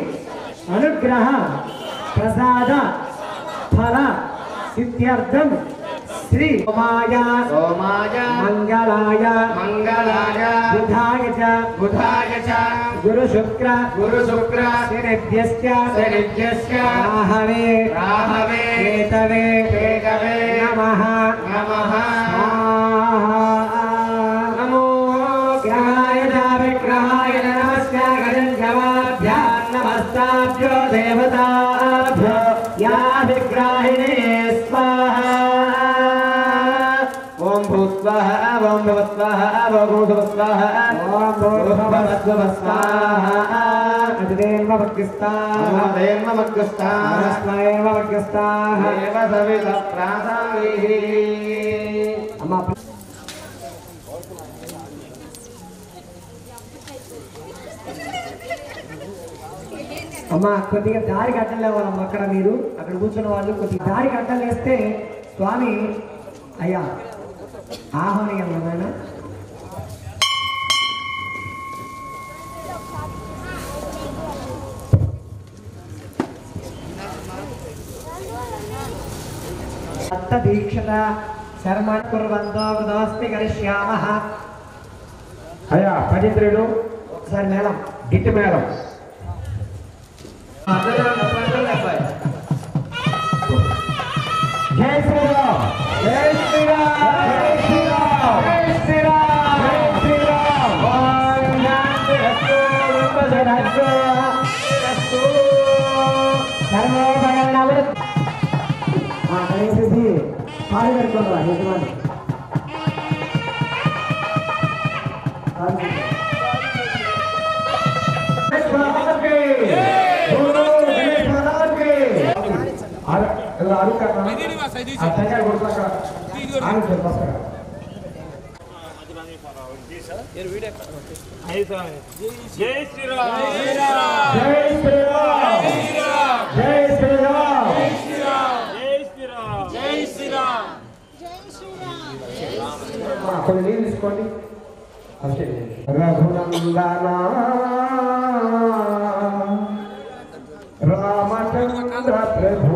Speaker 2: అనుగ్రహ ప్రసాద ఫల సిద్ధ్యర్థం శ్రీ సోమాయ మంగళాయ బుధాయ చ గురు శుక్ర శనిభ్యశ్చ రాహవే కేతవే నమః నమో గ్రహాయ విగ్రహాయ నమస్కార నమస్తాభ్యో దేవతాభ్యో యా విగ్రహిణే స్వాహా. ఓం భూస్వాహ ఓం భవస్వాహ ఓం భూస్వాహ ఓం భూర్భువస్సుః స్వాహ. అదిదేవ వక్స్తాః దేవ వక్స్తాః స్వయం వక్స్తాః దేవ సవిత ప్రాసామిః. అమ్మ అమ్మా కొద్దిగా దారికి అడ్డం లేవాలమ్మా. అక్కడ మీరు అక్కడ కూర్చున్న వాళ్ళు కొద్దిగా దారికి అడ్డం వేస్తే స్వామి అయ్యా ఆహ్వానీయం నాయన. దత్త దీక్షత శర్మ కుర్వంతో వృదోస్మి కరిష్యామః.
Speaker 3: అయ్యా పవిత్రుడు
Speaker 2: ఒకసారి మేళం
Speaker 3: గిట్టి మేడం జై శ్రీరామ్ జై శ్రీరామ్ జై శ్రీరామ్ జై శ్రీరామ్ జై శ్రీరామ్. ఓం శాంతి రస్తు రస్తు రస్తు
Speaker 2: సర్వోపకరణాలు దయచేసి పాలు పెట్టుకోండి యజమాని.
Speaker 3: స్వామి అడుగు కట్టా అర్థంగా కొడుకు
Speaker 4: జై శ్రీరామ్
Speaker 3: జై శ్రీరామ్ జై శ్రీరామ్
Speaker 4: జై శ్రీరామ్
Speaker 3: కొన్ని నీళ్ళు తీసుకోండి అంతే రఘునందనా రామచంద్ర ప్రభు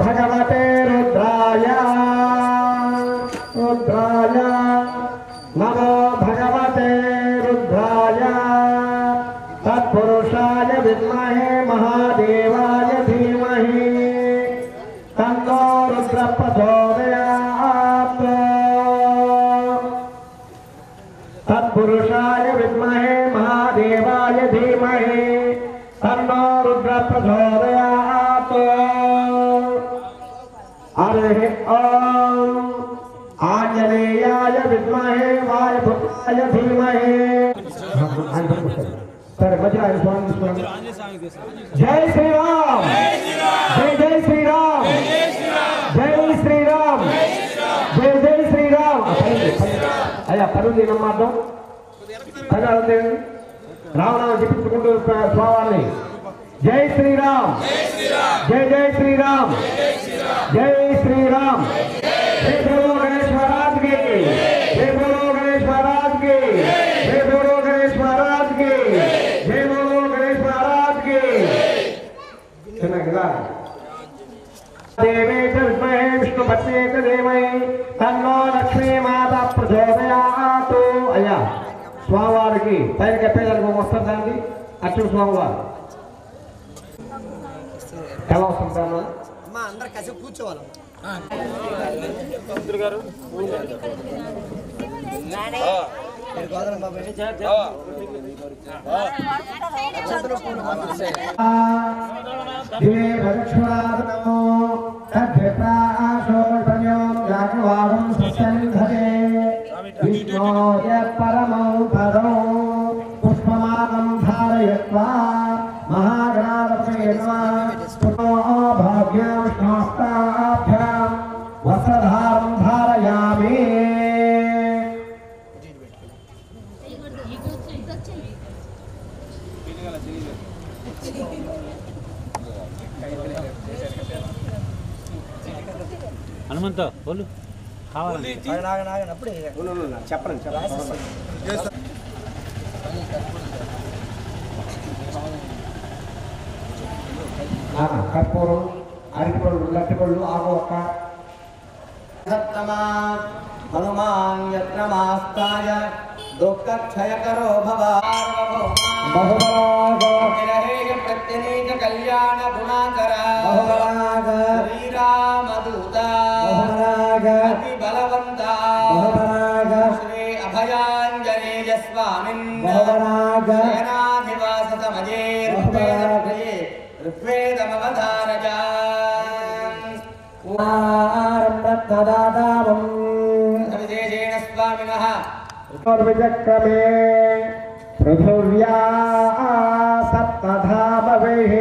Speaker 3: భగవతే రుద్రాయ రుద్రాయ నమో భగవతే రుద్రాయ తత్పురుషాయ విద్మహే మహాదేవాయ ధీమహి తన్నో రుద్ర ప్రచోదయాత్ తత్పురుషాయ విద్మహే మహాదేవాయ ధీమహి తన్నో రుద్ర ప్రచోదయాత్ హరి ఓం ఆంజనేయాయ విద్మహే వాయుపుత్రాయ ధీమహి సరే మధ్య ఆయన స్వామి తీసుకోండి జై శ్రీరామ్ జై జై శ్రీరామ్ జై శ్రీరామ్ జై జై శ్రీరామ్ అయ్యా పరుంది నమ్మార్థం పదాలు రావణాలు చెప్పించుకుంటూ స్వామి జై శ్రీరామ్ జై జై శ్రీరామ్ జై శ్రీరామ్ జై బోలో గణేష్ మహారాజ్ కి జై బోలో గణేష్ మహారాజ్ కి జై బోలో గణేష్ మహారాజ్ కి జై బోలో గణేష్ మహారాజ్ కి దేవే విద్మహే విష్ణుపత్నే చ ధీమహి తన్నో లక్ష్మీ మాత ప్రచోదయాత్ అయ్యా స్వామివారికి పైన కప్పేదానికి వస్తారు దానికి అర్చుడు స్వామివారు ఎలా వస్తుంటాను
Speaker 5: అమ్మా అందరు కలిసి కూర్చోవాలి
Speaker 3: పరమం పదం పుష్పమానం ధారయత్వా మహాగణాధిపతయే నమః భాగ్యం విష్ణోస్తాభ్యాం వస్త్రధారం ధారయామి
Speaker 4: హనుమంత వాళ్ళు కావాలి
Speaker 5: అప్పుడే
Speaker 3: చెప్పండి కర్పూరం అరటిపళ్ళు లట్టిపళ్ళు ఆకు ఒక్క
Speaker 5: హనుమాన్ యత్నమాస్తాయ దుఃఖక్షయకరో ప్రత్యనేక కళ్యాణ గుణాకర శ్రీరామదూత అతి బలవంత శ్రీ అభయాంజనేయ స్వామిన్ సేనాధివాస సమజే ఋగ్వేదమవధారజ విశేషేణ స్వామినః
Speaker 3: విచక్రమే పృథివ్యా సప్తధామవేః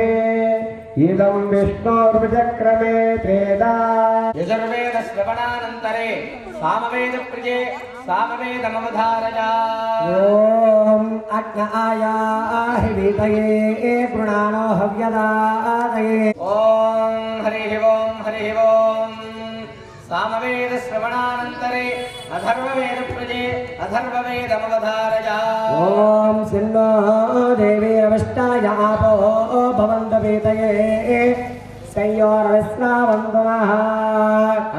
Speaker 3: ఇదం విష్ణోర్విచక్రమే త్రేదా
Speaker 5: యజుర్వేద శ్రవణానంతరే సామవేద ప్రియే సామవేదమవధారజ
Speaker 3: ఓం అగ్నాయాహి వీతయే గృణానో హవ్యదాదయే
Speaker 5: ఓం హరి ఓం హరి ఓం సామవేద శ్రవణానంతరే అథర్వవేద ప్రియే అథర్వవేదమవధారజ
Speaker 3: ఓం సిన్నో దేవీరవిష్టాయ ఆపో భవంత వీతయే సంయోరవిస్నావంతునః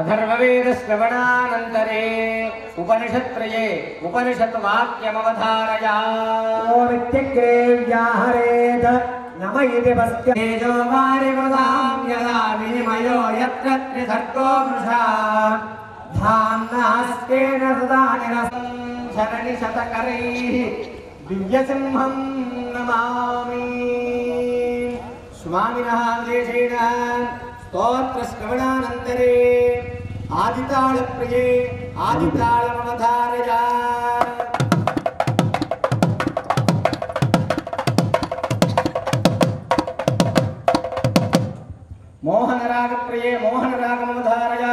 Speaker 5: అథర్వవేద శ్రవణానంతరే ఉపనిషత్త్రయే ఉపనిషత్ వాక్యమవధారయ
Speaker 3: ఓమిత్యగ్రే వ్యాహరేత నమ ఇతి పస్య తేజో వారివృదాం యదా వినిమయో యత్ర త్రిసర్గో వృషా ధామ్నాస్కేన సదా నిరసం
Speaker 5: శరణి శతకరైః దివ్యసింహం నమామి స్వామినః విశేషేణ స్తోత్రశ్రవణానంతరే ఆదితాళప్రియే ఆదితాళమవధారయ మోహనరాగప్రియే మోహనరాగమవధారయ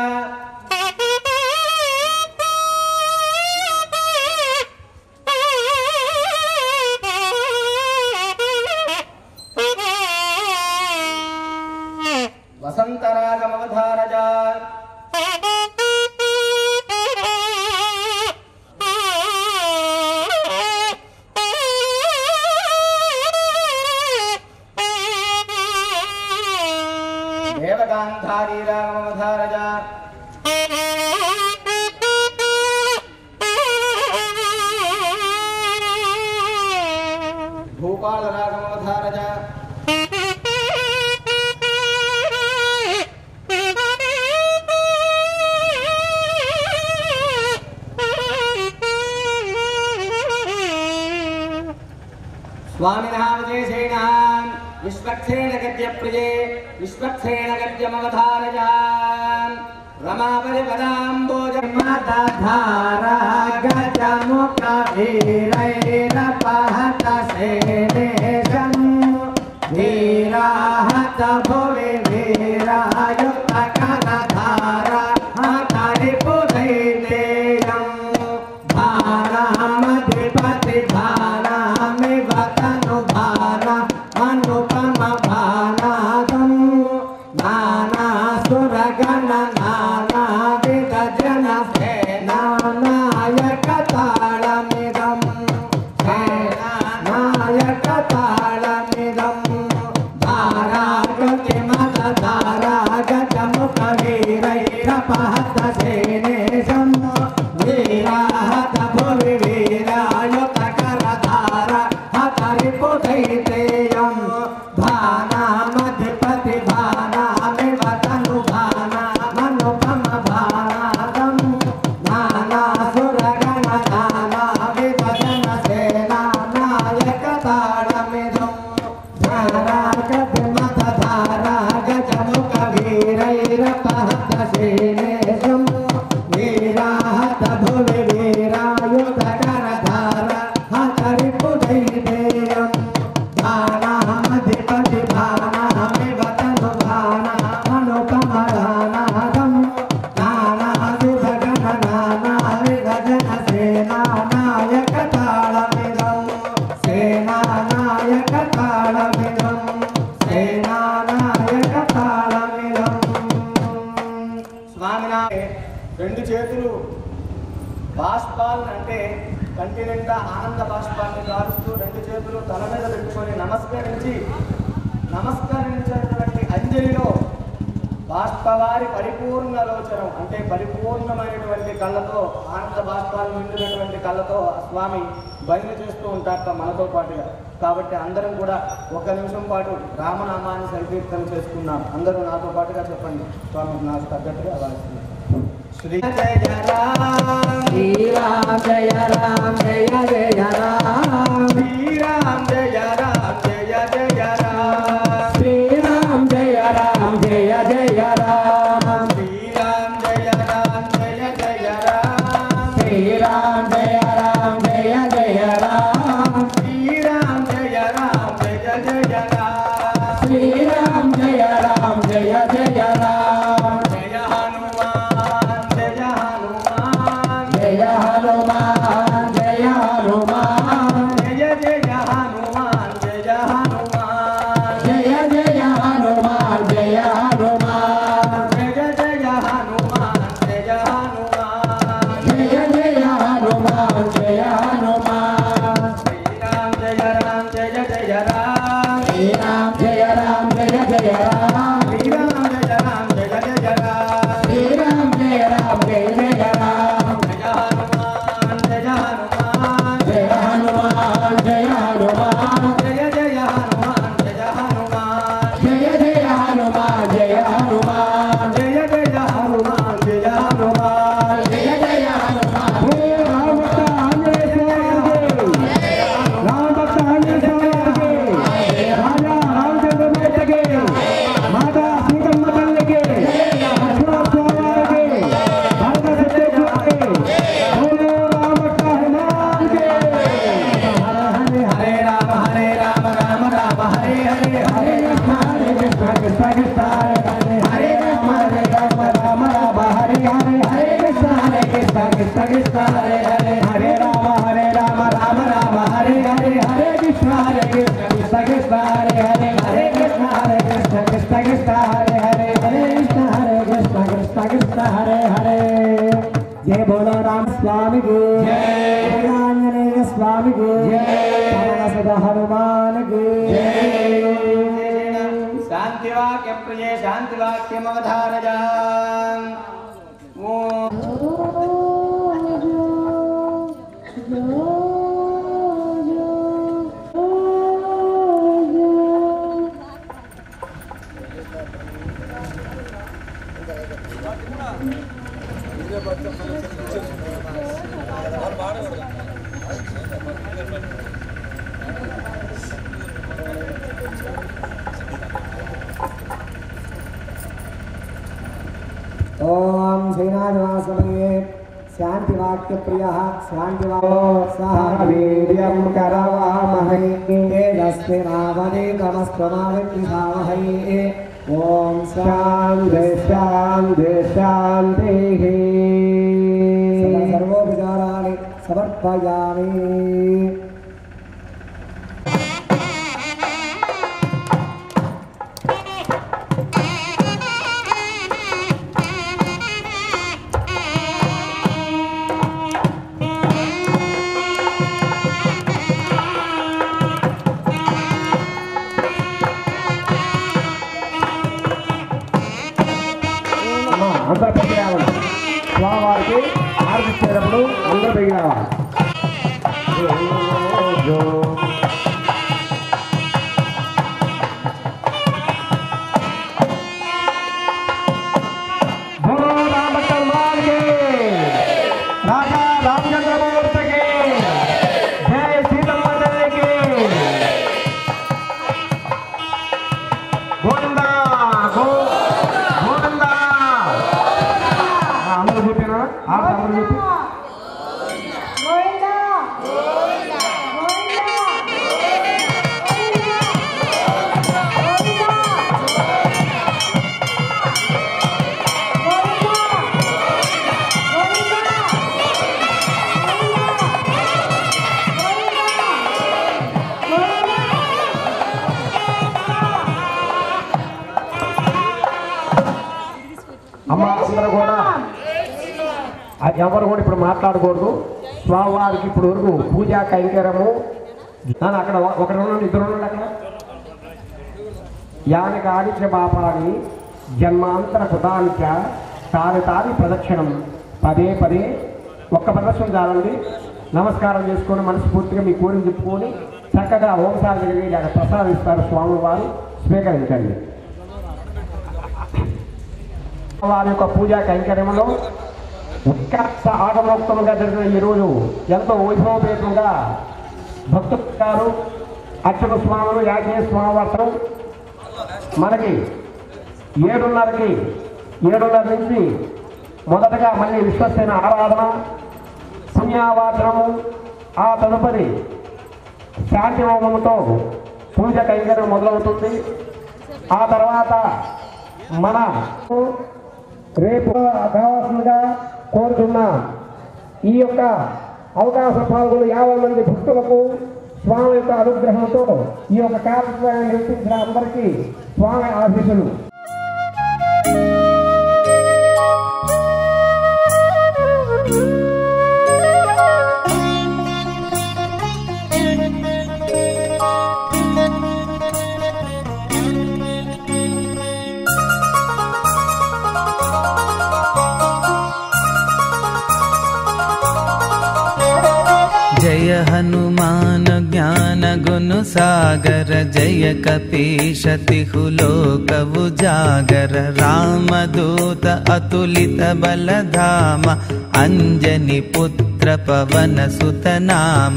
Speaker 5: వసంతరాగమవధారయ దేవగాంధారీ రాగమవధారయ భూపాల రాగమవధారయ स्वामिनावशेषेण विश्वक्षेण गद्यप्रिये विश्वक्षेण गद्यमवधारय रमापरिपदाम्बोजमाधारा गजमुखवीरैरपहतसेनेशं वीराहत भुवि वीरायुक्तकरधारा हतरिपुदैतेयं भानामधिपति भानामिव तनुभाना अनुपम भानादं नानासुरगण नानाविध जनसेनानायकताळमिदं सेनानायकताळमिदं धारागतिमतधारा गजमुखवीरैरपहतसेनेशं वीराहत भुवि वीरायुतकरधारा हतरिपुदैतेयं भानामधिपति भानामिव तनुभाना अनुपम भानादं नानासुरगण नानाविध जनसेनानायकताळमिदं धारागतिमतधारा गजमुखवीरैरपहतसेनेशं वीराहत भुवि वीरायुतकरधारा हतरिपुदैतेयं भानामधिपति भानामिव तनुभाना अनुपम भानादं नानाविध नानाविध जनसेनानायकताळमिदं सेनानायकताळमिदं సేనానాయకతాళమిదం. స్వామినా రెండు చేతులు బాష్పాలను అంటే కంటి నిండా ఆనంద బాష్పాలను కారుస్తూ రెండు చేతులు తల మీద పెట్టుకొని నమస్కరించినటువంటి అంజలిలో బాష్పవారి పరిపూర్ణ లోచనం అంటే పరిపూర్ణమైనటువంటి కళ్ళతో ఆనంద బాష్పాలు నిండినటువంటి కళ్ళతో స్వామి భజన చేస్తూ ఉంటారట మనతో పాటుగా. కాబట్టి అందరం కూడా ఒక నిమిషం పాటు రామనామాన్ని సంకీర్తన చేసుకున్నాం. అందరూ నాతో పాటుగా చెప్పండి. స్వామి నాకు తగ్గట్టుగా వాయిస్తున్నారు. శ్రీ జయ రామ్ శ్రీరామ్ జయ రామ్ జయ జయ రామ్ శ్రీరామ్ జయ రామ్ జయ జయ రామ్ శ్రీరామ్ జయ రామ్ జయ జయ రామ్ శ్రీరామ్ జయ రామ్ జయ జయ రామ్ శ్రీరామ్ జయ రామ్ జయ జయ రామ్ శ్రీరామ్ జయ రామ్ జయ జయ రామ్ శ్రీరామ్ జయ రామ్ జయ జయ రామ్ జయ హనుమాన్ జయ హనుమాన్ జయ హనుమాన్ జయ హనుమాన్
Speaker 2: कृष्ण हरे हरे जय बोलो राम स्वामी की जय आंजनेय स्वामी की जय सदा हनुमान की
Speaker 5: शांतिवाक्य प्रिय शांतिवाक्य मवधारजा
Speaker 2: ओम श्रीनाथवासमये शांतिवाक्य प्रिय शांतिवाक्यो सह वीर्यं करवामहे तेजस्विनावनीतमस्त्वमाविद्विषामहे ओम शांति शांति शांतिः सर्वोपचाराणि समर्पयामि।
Speaker 3: అందరూ పైకి రావాలి. స్వామివారికి ఆర్పిచ్చేటప్పుడు అందరూ పైకి రావాలి. బోలో రామచంద్రమూర్తికి, రాజా రామచంద్రమూర్తికి, జయ సీతమ్మ తల్లికి, గోవిందా గోవిందా. అందరూ చెప్పినా అందరూ చెప్పి అమ్మ అందరూ కూడా ఎవరు కూడా ఇప్పుడు మాట్లాడకూడదు. స్వామివారికి ఇప్పుడు వరకు పూజా కైంకర్యము అక్కడ ఒకరు ఇద్దరు అక్కడ యానికి ఆదిత్య పాపాన్ని జన్మాంతర కృతానిక తారి తారి ప్రదక్షిణం పదే పదే ఒక్క ప్రదక్షిణ చాలండి. నమస్కారం చేసుకొని మనస్ఫూర్తిగా మీ కోరిక చెప్పుకొని చక్కగా ఓంసారి జరిగి అక్కడ ప్రసాదిస్తారు స్వామివారు. స్వీకరించండి. వారి యొక్క పూజా కైంకర్యంలో ఉత్కర్ష ఆగమోక్తంగా జరిగిన ఈరోజు ఎంతో వైభవపేతంగా భక్తులు గారు అర్చక స్వాములు యాజ్ఞేయ స్వామివారు మనకి 7:30 నుంచి మొదటగా మళ్ళీ విశ్వసేన ఆరాధన పుణ్యావాచనము, ఆ తదుపరి శాంతి హోమముతో పూజ కైంకర్యం మొదలవుతుంది. ఆ తర్వాత మన రేపు కావాల్సిందిగా కోరుతున్న ఈ యొక్క అవకాశం పాల్గొన్న 50 మంది భక్తులకు స్వామి యొక్క అనుగ్రహంతో ఈ యొక్క కార్యక్రమాన్ని నిర్వహించిన అందరికీ స్వామి ఆశీస్సులు.
Speaker 6: जय हनुमान ज्ञान गुण सागर जय कपीश तिहु लोक उजागर रामदूत अतुलित बल धाम अंजनी पुत्र पवन सुत नाम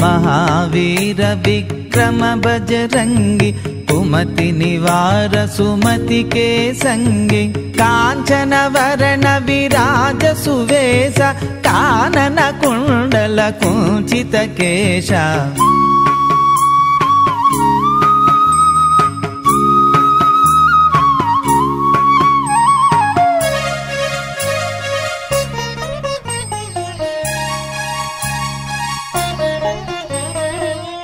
Speaker 6: महावीर विक्रम बजरंगी कुमति निवार सुमति के संगी कांचन वरण विराज सुवेश कानन कुंडल कुंचित केशा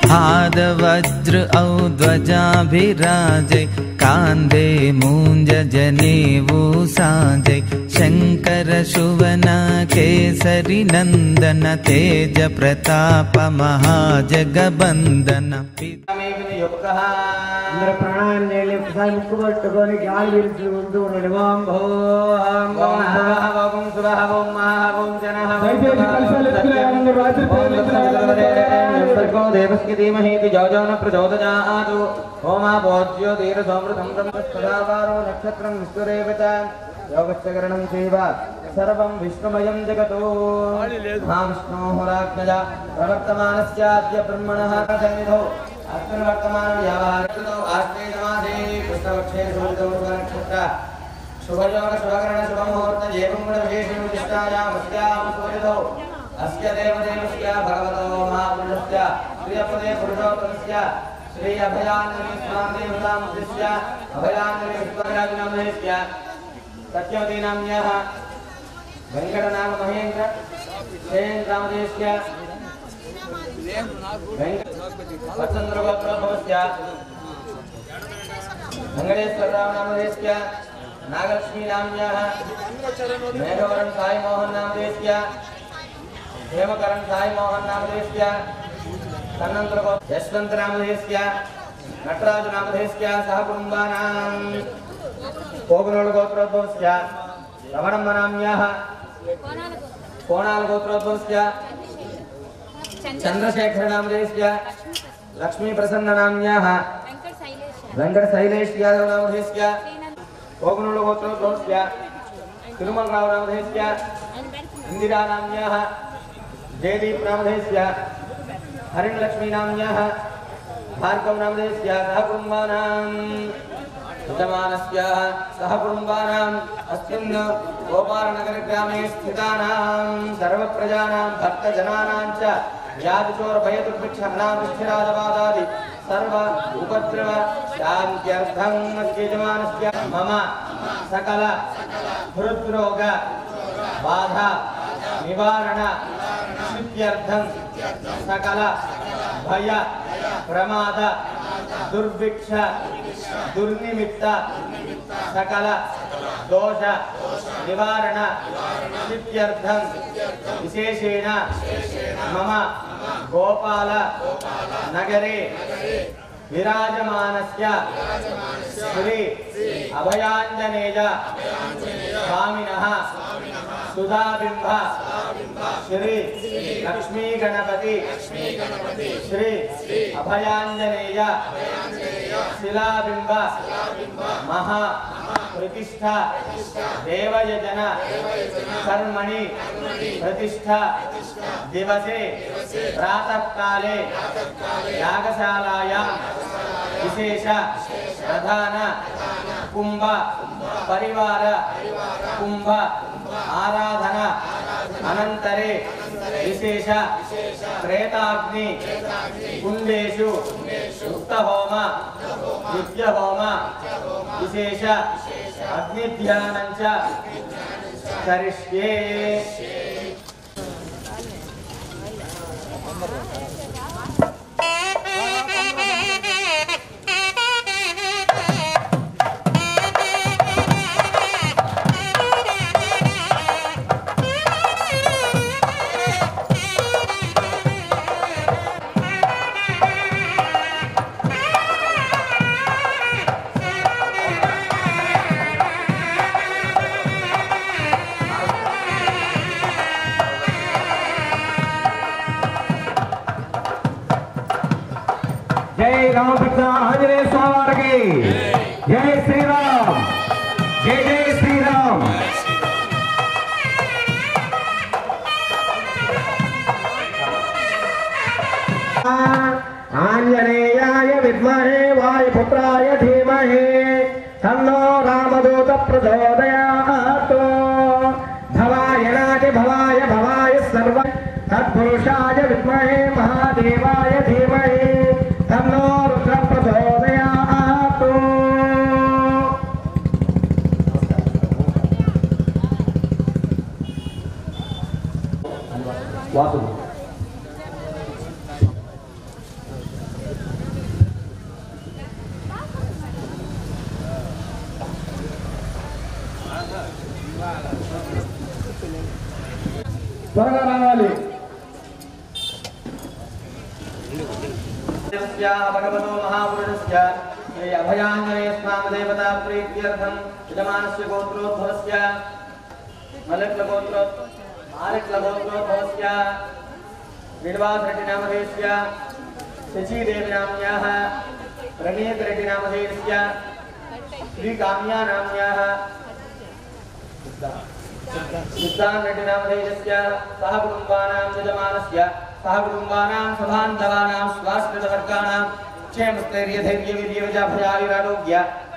Speaker 6: पाद वज्र औ ध्वजाभिराजे कान्दे मूञ्ज जनेऊ साजै शङ्कर शुवन केसरि नन्दन तेज प्रताप महाजगबन्दन
Speaker 2: అందరూ ప్రాణాయామం చేయాలి. ఒకసారి ముక్కు పట్టుకొని గాలి పీల్చుకుంటూ ఉండండి. ఓం భో ఓం ఓం ఓం శుభః ఓం మహః ఓం జనః దేవస్య ధీమహి జౌజౌన ప్రచోదయాత్ ఓమా భోజ్యో ధీర సమృతం బ్రహ్మస్పదావారో నక్షత్రం విష్ణురేవత యోగశ్చకరణం చైవ సర్వం విష్ణుమయం జగతో మహావిష్ణోః రాజ్ఞయ ప్రవర్తమానస్యాద్య బ్రహ్మణః సన్నిధౌ అస్మిన్ వర్తమాన వ్యవహారతో ఆశ్రయమాదే కృష్ణవక్షే సూర్యదౌర్గనక్షత్ర శుభయోగ శుభకరణ శుభముహూర్త ఏవం గుణ విశేషం విశిష్టాయామస్యాం సూర్యదౌ అస్య దేవదేవస్య భగవతో మహాపురుషస్య ప్రియపదే పురుషోత్తమస్య శ్రీ అభయాంజలి స్వామిదేవతాముద్దిశ్య అభయాంజలి విశ్వరాజనామహేస్య సత్యవతీనామ్యః వెంకటనామ మహేంద్ర సేంద్రామదేశ్య वत्सन्द्रगोत्रोद्भवस्य वेङ्कटेश्वररावनामधेयस्य नागलक्ष्मीनाम्न्याः मेघवरं साईमोहननामधेयस्य हेमकरं साईमोहननामधेयस्य यशवन्तनामधेयस्य नटराजनामधेयस्य सह कुटुम्बानां कोगनोळगोत्रोद्भवस्य रमणम्मनाम्न्याः कोणालगोत्रोद्भवस्य चंद्रशेखर नामधेयस्य लक्ष्मी प्रसन्न नाम्न्याः वेंकट शैलेश यादव नामधेयस्य कोगनूल गोत्रोद्भवस्य तिरुमल राव नामधेयस्य इंदिरा नाम्न्याः जयदीप नामधेयस्य हरिण लक्ष्मी नाम्न्याः भार्गव नामधेयस्य सह कुटुम्बानां यजमानस्याः सह कुटुम्बानां अस्मिन् गोपालनगर ग्रामे स्थितानां सर्वप्रजानां भक्तजनानां च व्याधिचोर भयदुर्भिक्षहनावृष्टिराजबाधादि सर्व उपद्रव शान्त्यर्थं यजमानस्य मम सकल हृद्रोग बाधा निवारण सिद्ध्यर्थं सकल भय प्रमाद दुर्भिक्ष दुर्निमित्त सकल दोष निवारण सिद्ध्यर्थं विशेषेण मम गोपाल नगरे विराजमानस्य श्री अभयांजनेय स्वामिनः सुधाबिंब श्री लक्ष्मी गणपति श्री अभयांजनेय शिलाबिंब महा प्रतिष्ठा देवयजन कर्मणि प्रतिष्ठा दिवसे प्रातः काले यागशालायां विशेष प्रधान कुंभ परिवार कुंभ आराधना अनंतरे विशेष प्रेताग्नि कुंडेषु युक्तहोम नित्यहोम विशेष अग्निध्यानं च करिष्ये।
Speaker 3: जय रामभक्त आंजनेय स्वामी की जय श्री राम जय जय श्री राम। आंजनेयाय विद्महे वायुपुत्राय धीमहि तन्नो रामदूत प्रचोदयात्। भवाय नाति भवाय भवाय सर्व तत्पुरुषाय विद्महे महादेवाय धीमहि तन्नो रुद्र प्रचोदयात्। वासु త్వరగా రావాలి.
Speaker 5: భగవతో మహాపురుషస్య శ్రీ అభయాంజనేయ స్వామి దేవతా ప్రీత్యర్థం యజమానస్య గోత్రోద్భవస్య మాలిక్లగోత్రోద్భవస్య శ్రీనివాసరెడ్డి నామధేయస్య శచీదేవి నామ్యాః ప్రణీతరెడ్డి నామధేయస్య శ్రీకామ్యా నామ్యాః సిద్ధాంత్ రెడ్డి నామధేయస్య సహ కుటుంబానాం యజమానస్య సహ కుటుంబానాం సభాంతవానాం స్వాశ్రితవర్గాణాం క్షేమస్థైర్యధైర్యవిర్యవిజాభయాయురారోగ్య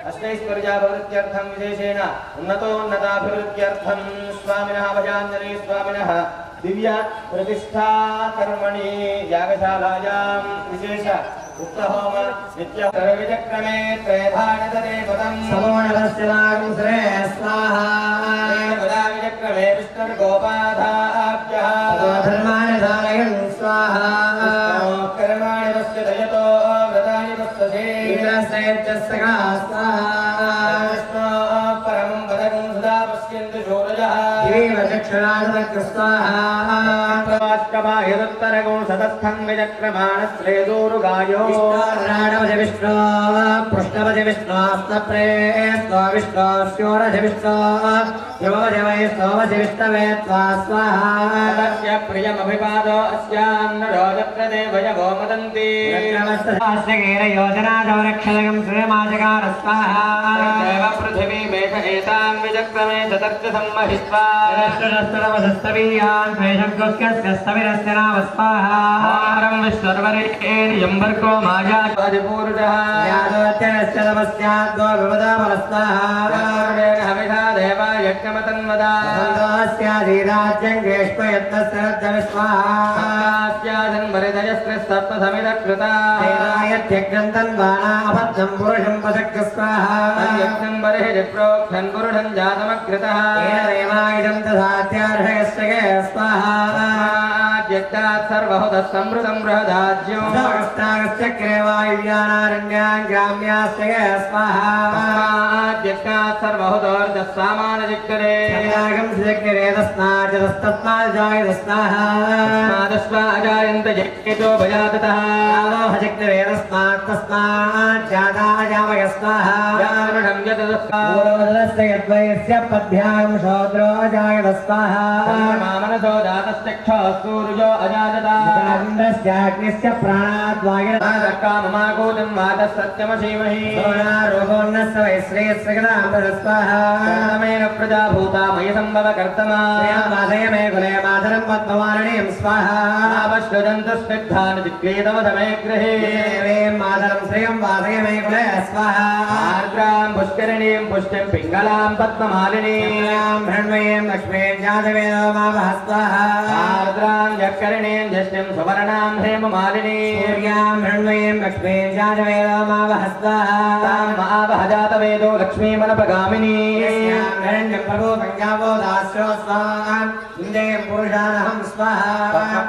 Speaker 5: అష్టైశ్వర్యాభివృద్ధ్యర్థం విశేషేణ ఉన్నతోన్నతాభివృద్ధ్యర్థం స్వామినః అభయాంజనేయ స్వామినః దివ్య ప్రతిష్ఠా కర్మణి యాగశాలాయాం విశేష ఉక్తహోమ నిత్య విచక్రమే త్రేధానితరే పదం సమోణవస్యనాగం శ్రే స్వాహా పదా విచక్రమే విష్ణుర్గోపాధాభ్యః ధర్మాణి ధారయన్ స్వాహా కర్మాణి పశ్యతయతో వ్రతాని పశ్యతే విగ్రహశ్చ స్వాహా విష్ణు పరమం పదం సదా పశ్యంతి శూరజః దివీవచక్షురాజనక స్వాహా ప్రవాష్కమాయదుత్తరగం సదస్థం విచక్రమాణశ్రేదూరుగాయో విష్ణోర్రాణవజ విష్ణో పృష్ఠవజ విష్ణోస్తప్రేస్తో విష్ణోస్యోరజ విష్ణో యువవజ వైష్ణవజ విష్ణవే త్వా స్వాహా తస్య ప్రియమభిపాదో అస్యాన్నరోజప్రదే వయవో మదంతి విక్రమస్తస్యగేర యోజనాదౌరక్షలగం శ్రీమాజగార స్వాహా దేవ పృథివీ మేష ఏతాం విచక్రమే చతర్చ సంమహిత్వా రష్టరస్తరవసస్తవీయాన్ పేషగ్గస్కస్కస్తవిరస్య నామ స్వాహా ఆరం విశ్వర్వరేణ్యం వర్గో మాయాధిపూరుషః యాదవత్యనస్య తపస్యాద్వో విపదామలస్వాహా హవిషా దేవా యజ్ఞమతన్వదా సంతోస్యాధీరాజ్యం గ్రేష్మయత్నస్యర్ధవిస్వాహాస్యాధన్వరిదయస్త్రిస్తత్వసమిదకృతా వేదాయత్యజ్ఞం తన్వానా అబద్ధం పురుషం పశక్య స్వాహా యజ్ఞం బర్హిజ ప్రోక్షన్ పురుషం జాతమకృతః ఏనైవాయుధం తథాత్యార్హయస్య స్వాహా యజ్ఞాత్ సర్వహుతః సమృతం బృహదాజ్యం సహస్రాగస్య వాయువ్యానారణ్యాన్ గ్రామ్యాస్య స్వాహా యజ్ఞాత్ సర్వహుతోర్జ సామానజిక్కరే యాగం సిజక్కరే తస్మాజ్జస్తస్మాజ్జాయత స్వాహా తస్మాదస్వాజాయంత యజ్ఞేతో భయాతతః ఆలోహజక్నరే తస్మాత్ తస్మాజ్జాతాయామయ స్వాహా యానుషం యతదస్మాదస్య యద్వయస్య పద్భ్యాం శోద్రో జాయత స్వాహా మామనసో జాతశ్చక్షో సూర్యో అజాతత ఇంద్రస్యాగ్నిస్య ప్రాణాద్వాయుకామమాకూతం వాతః సత్యమసీమహి సోనారోగోన్నస్య వైశ్రేయస్యగదాంబర స్వాహా కర్తమేన ప్రజాభూతా మయ సంభవ కర్తమా మాధయ మే కులే మాతరం పద్మవారణీయం స్వాహా ఆపశ్వజంతు స్నిగ్ధాని జిక్రీతమధమే గృహే మాతరం శ్రియం వాసయ మే కులే స్వాహా ఆర్ద్రాం పుష్కరిణీం పుష్టిం పింగళాం పద్మమాలినీం హృణ్మయీం లక్ష్మీం జాతవేదో మావః స్వాహా ఆర్ద్రాం జక్కరిణీం జష్టిం సువర్ణాం హేమమాలినీం సూర్యాం హృణ్మయీం లక్ష్మీం జాతవేదో మావః స్వాహా తాం మావః జాతవేదో లక్ష్మీమనపగామినీ యస్యాం హిరణ్యం ప్రభో సంజ్ఞావో దాస్యో స్వాహా ఇంద్రియం పురుషానహం స్వాహా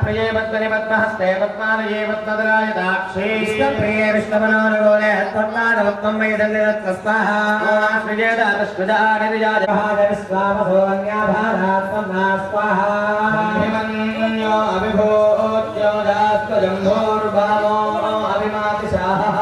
Speaker 5: ప్రియే పద్మని పద్మహస్తే పద్మాలయే పద్మదరాయతాక్షే విష్ణుప్రియే విష్ణుమనోనుగోలే హత్పద్మాదవత్వం వైదన్నిరత్వ స్వాహా శ్రీజేదాతశ్రుజానిర్యాజ విశ్వామసోన్యాభారాత్మనా స్వాహా అభిమన్యో అభిభూత్యో దాస్త్వజంభోర్భామో అభిమాతిశాహః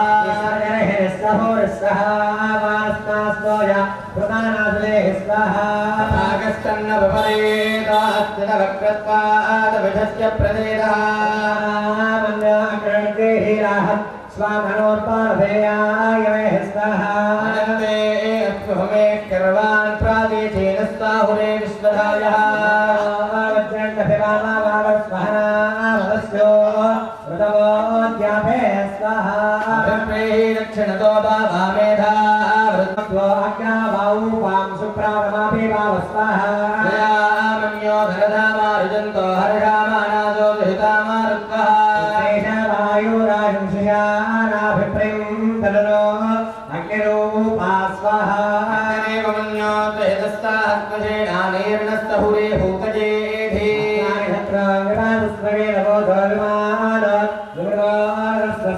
Speaker 5: దక్షిణతో బాబా మేధా సుప్రాగమాభివావస్వాహా ధరధామారుజంతో హర్షామానాదో దుహితామారుత్వాయురాశంశయానాభిప్రయం తదనో అగ్నిరూపా స్వాహా అగ్నిరేవమన్యోతేజస్తాహత్మజేనానీర్ణస్తహురే భూతజేధి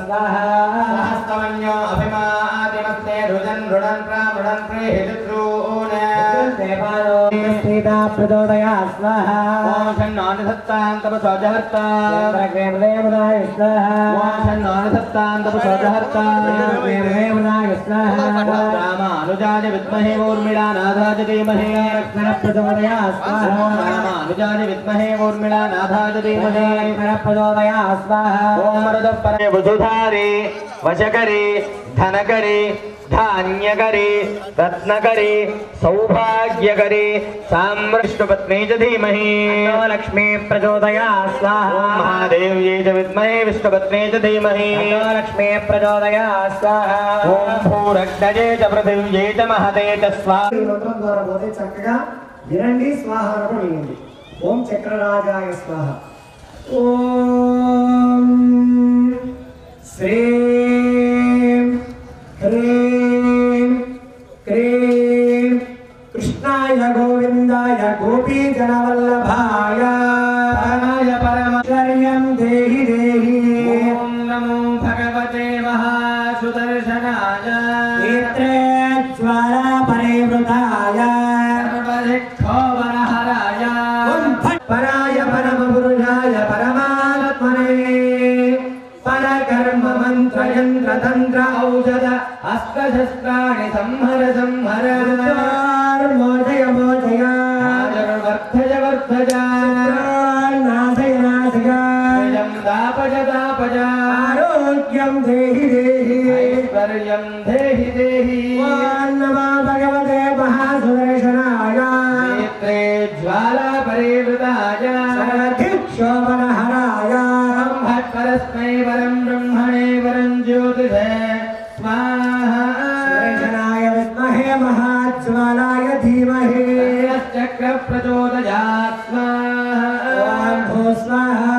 Speaker 5: సహస్తమన్యో అభిమాతిమస్తే రుజన్ రుణన్ ప్రామృణన్ ప్రేహితృన్
Speaker 2: सीता प्रचोदया स्वाहा
Speaker 5: ओम षण्णानिधत्तान्तपसोजहर्ता
Speaker 2: चन्द्रकेन्द्रेवदाय स्वाहा
Speaker 5: ओम षण्णानिधत्तान्तपसोजहर्ता
Speaker 2: चन्द्रकेन्द्रेवदाय स्वाहा
Speaker 5: रामानुजाय विद्महे ऊर्मिळानाथाय धीमहि
Speaker 2: प्रचोदया स्वाहा
Speaker 5: रामानुजाय विद्महे ऊर्मिळानाथाय धीमहि
Speaker 2: प्रचोदया स्वाहा
Speaker 5: ओम मरुदपरे वसुधारे वशकरे धनकरे धान्यकरे रत्नकरे सौभाग्यकरे साम्राष्ट्रपत्नी च धीमहि
Speaker 2: लक्ष्मी प्रचोदया स्वाहा
Speaker 5: ओम महादेव्यै च विद्महे विष्णुपत्नी च धीमहि
Speaker 2: लक्ष्मी प्रचोदया स्वाहा
Speaker 5: ओम भूरग्नये च पृथिव्यै च महते च स्वाहा
Speaker 2: ఈ మంత్రం ద్వారా పోతే చక్కగా వినండి స్వాహారణ వేయండి ఓం చక్రరాజాయ స్వాహ ఓం శ్రీం హ్రీం క్రీం కృష్ణాయ గోవిందాయ గోపీజనవల్లభాయ పరమశ్వర్యం దేహి దేహి
Speaker 5: ओम नमो भगवते महासुदर्शनाय
Speaker 2: నేత్రే జ్వాలా పరివృతాయ
Speaker 5: सर्वदिक्खोपरहराय
Speaker 2: పరాయ పరమ పురుషాయ పరమాత్మనే పరకర్మ మంత్ర యంత్ర తంత్ర ఔషధ
Speaker 5: अस्त्रशस्त्राणि संहर संहर
Speaker 2: మోచయ మోచయ
Speaker 5: वर्धय वर्धय
Speaker 2: నాశయ నాశయ
Speaker 5: जयं दापज दापज
Speaker 2: ఆరోగ్యం దేహి దేహి
Speaker 5: ऐश्वर्यं देहि देहि
Speaker 2: నమో భగవతే మహాసుదర్శనాయ
Speaker 5: नेत्रे ज्वाला परिवृताय
Speaker 2: సర్వధిక్షోభనహరాయ
Speaker 5: परस्मै वरं ब्रह्मणे वरं ज्योतिषे स्वाहा
Speaker 2: సుదర్శనాయ విద్మహే మహాజ్వాలాయ ధీమహి
Speaker 5: चक्र प्रचोदयात् स्वाहा
Speaker 2: భూ స్వాహా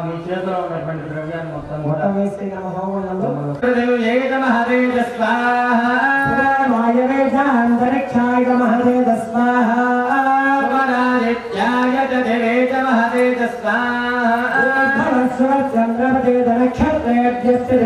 Speaker 5: మీ చేతిలో ఉన్నటువంటి ద్రవ్యాన్ని మొత్తం
Speaker 2: మొత్తం వేసి నమ హోమంలో
Speaker 5: పృథివ్యై నమః స్వాహా
Speaker 2: అంతరిక్షాయ మహదేవ స్వాహా
Speaker 5: సుమనాదిత్యాయ చ దివే చ మహతే చ స్వాహా
Speaker 2: చంద్రపతే దక్ష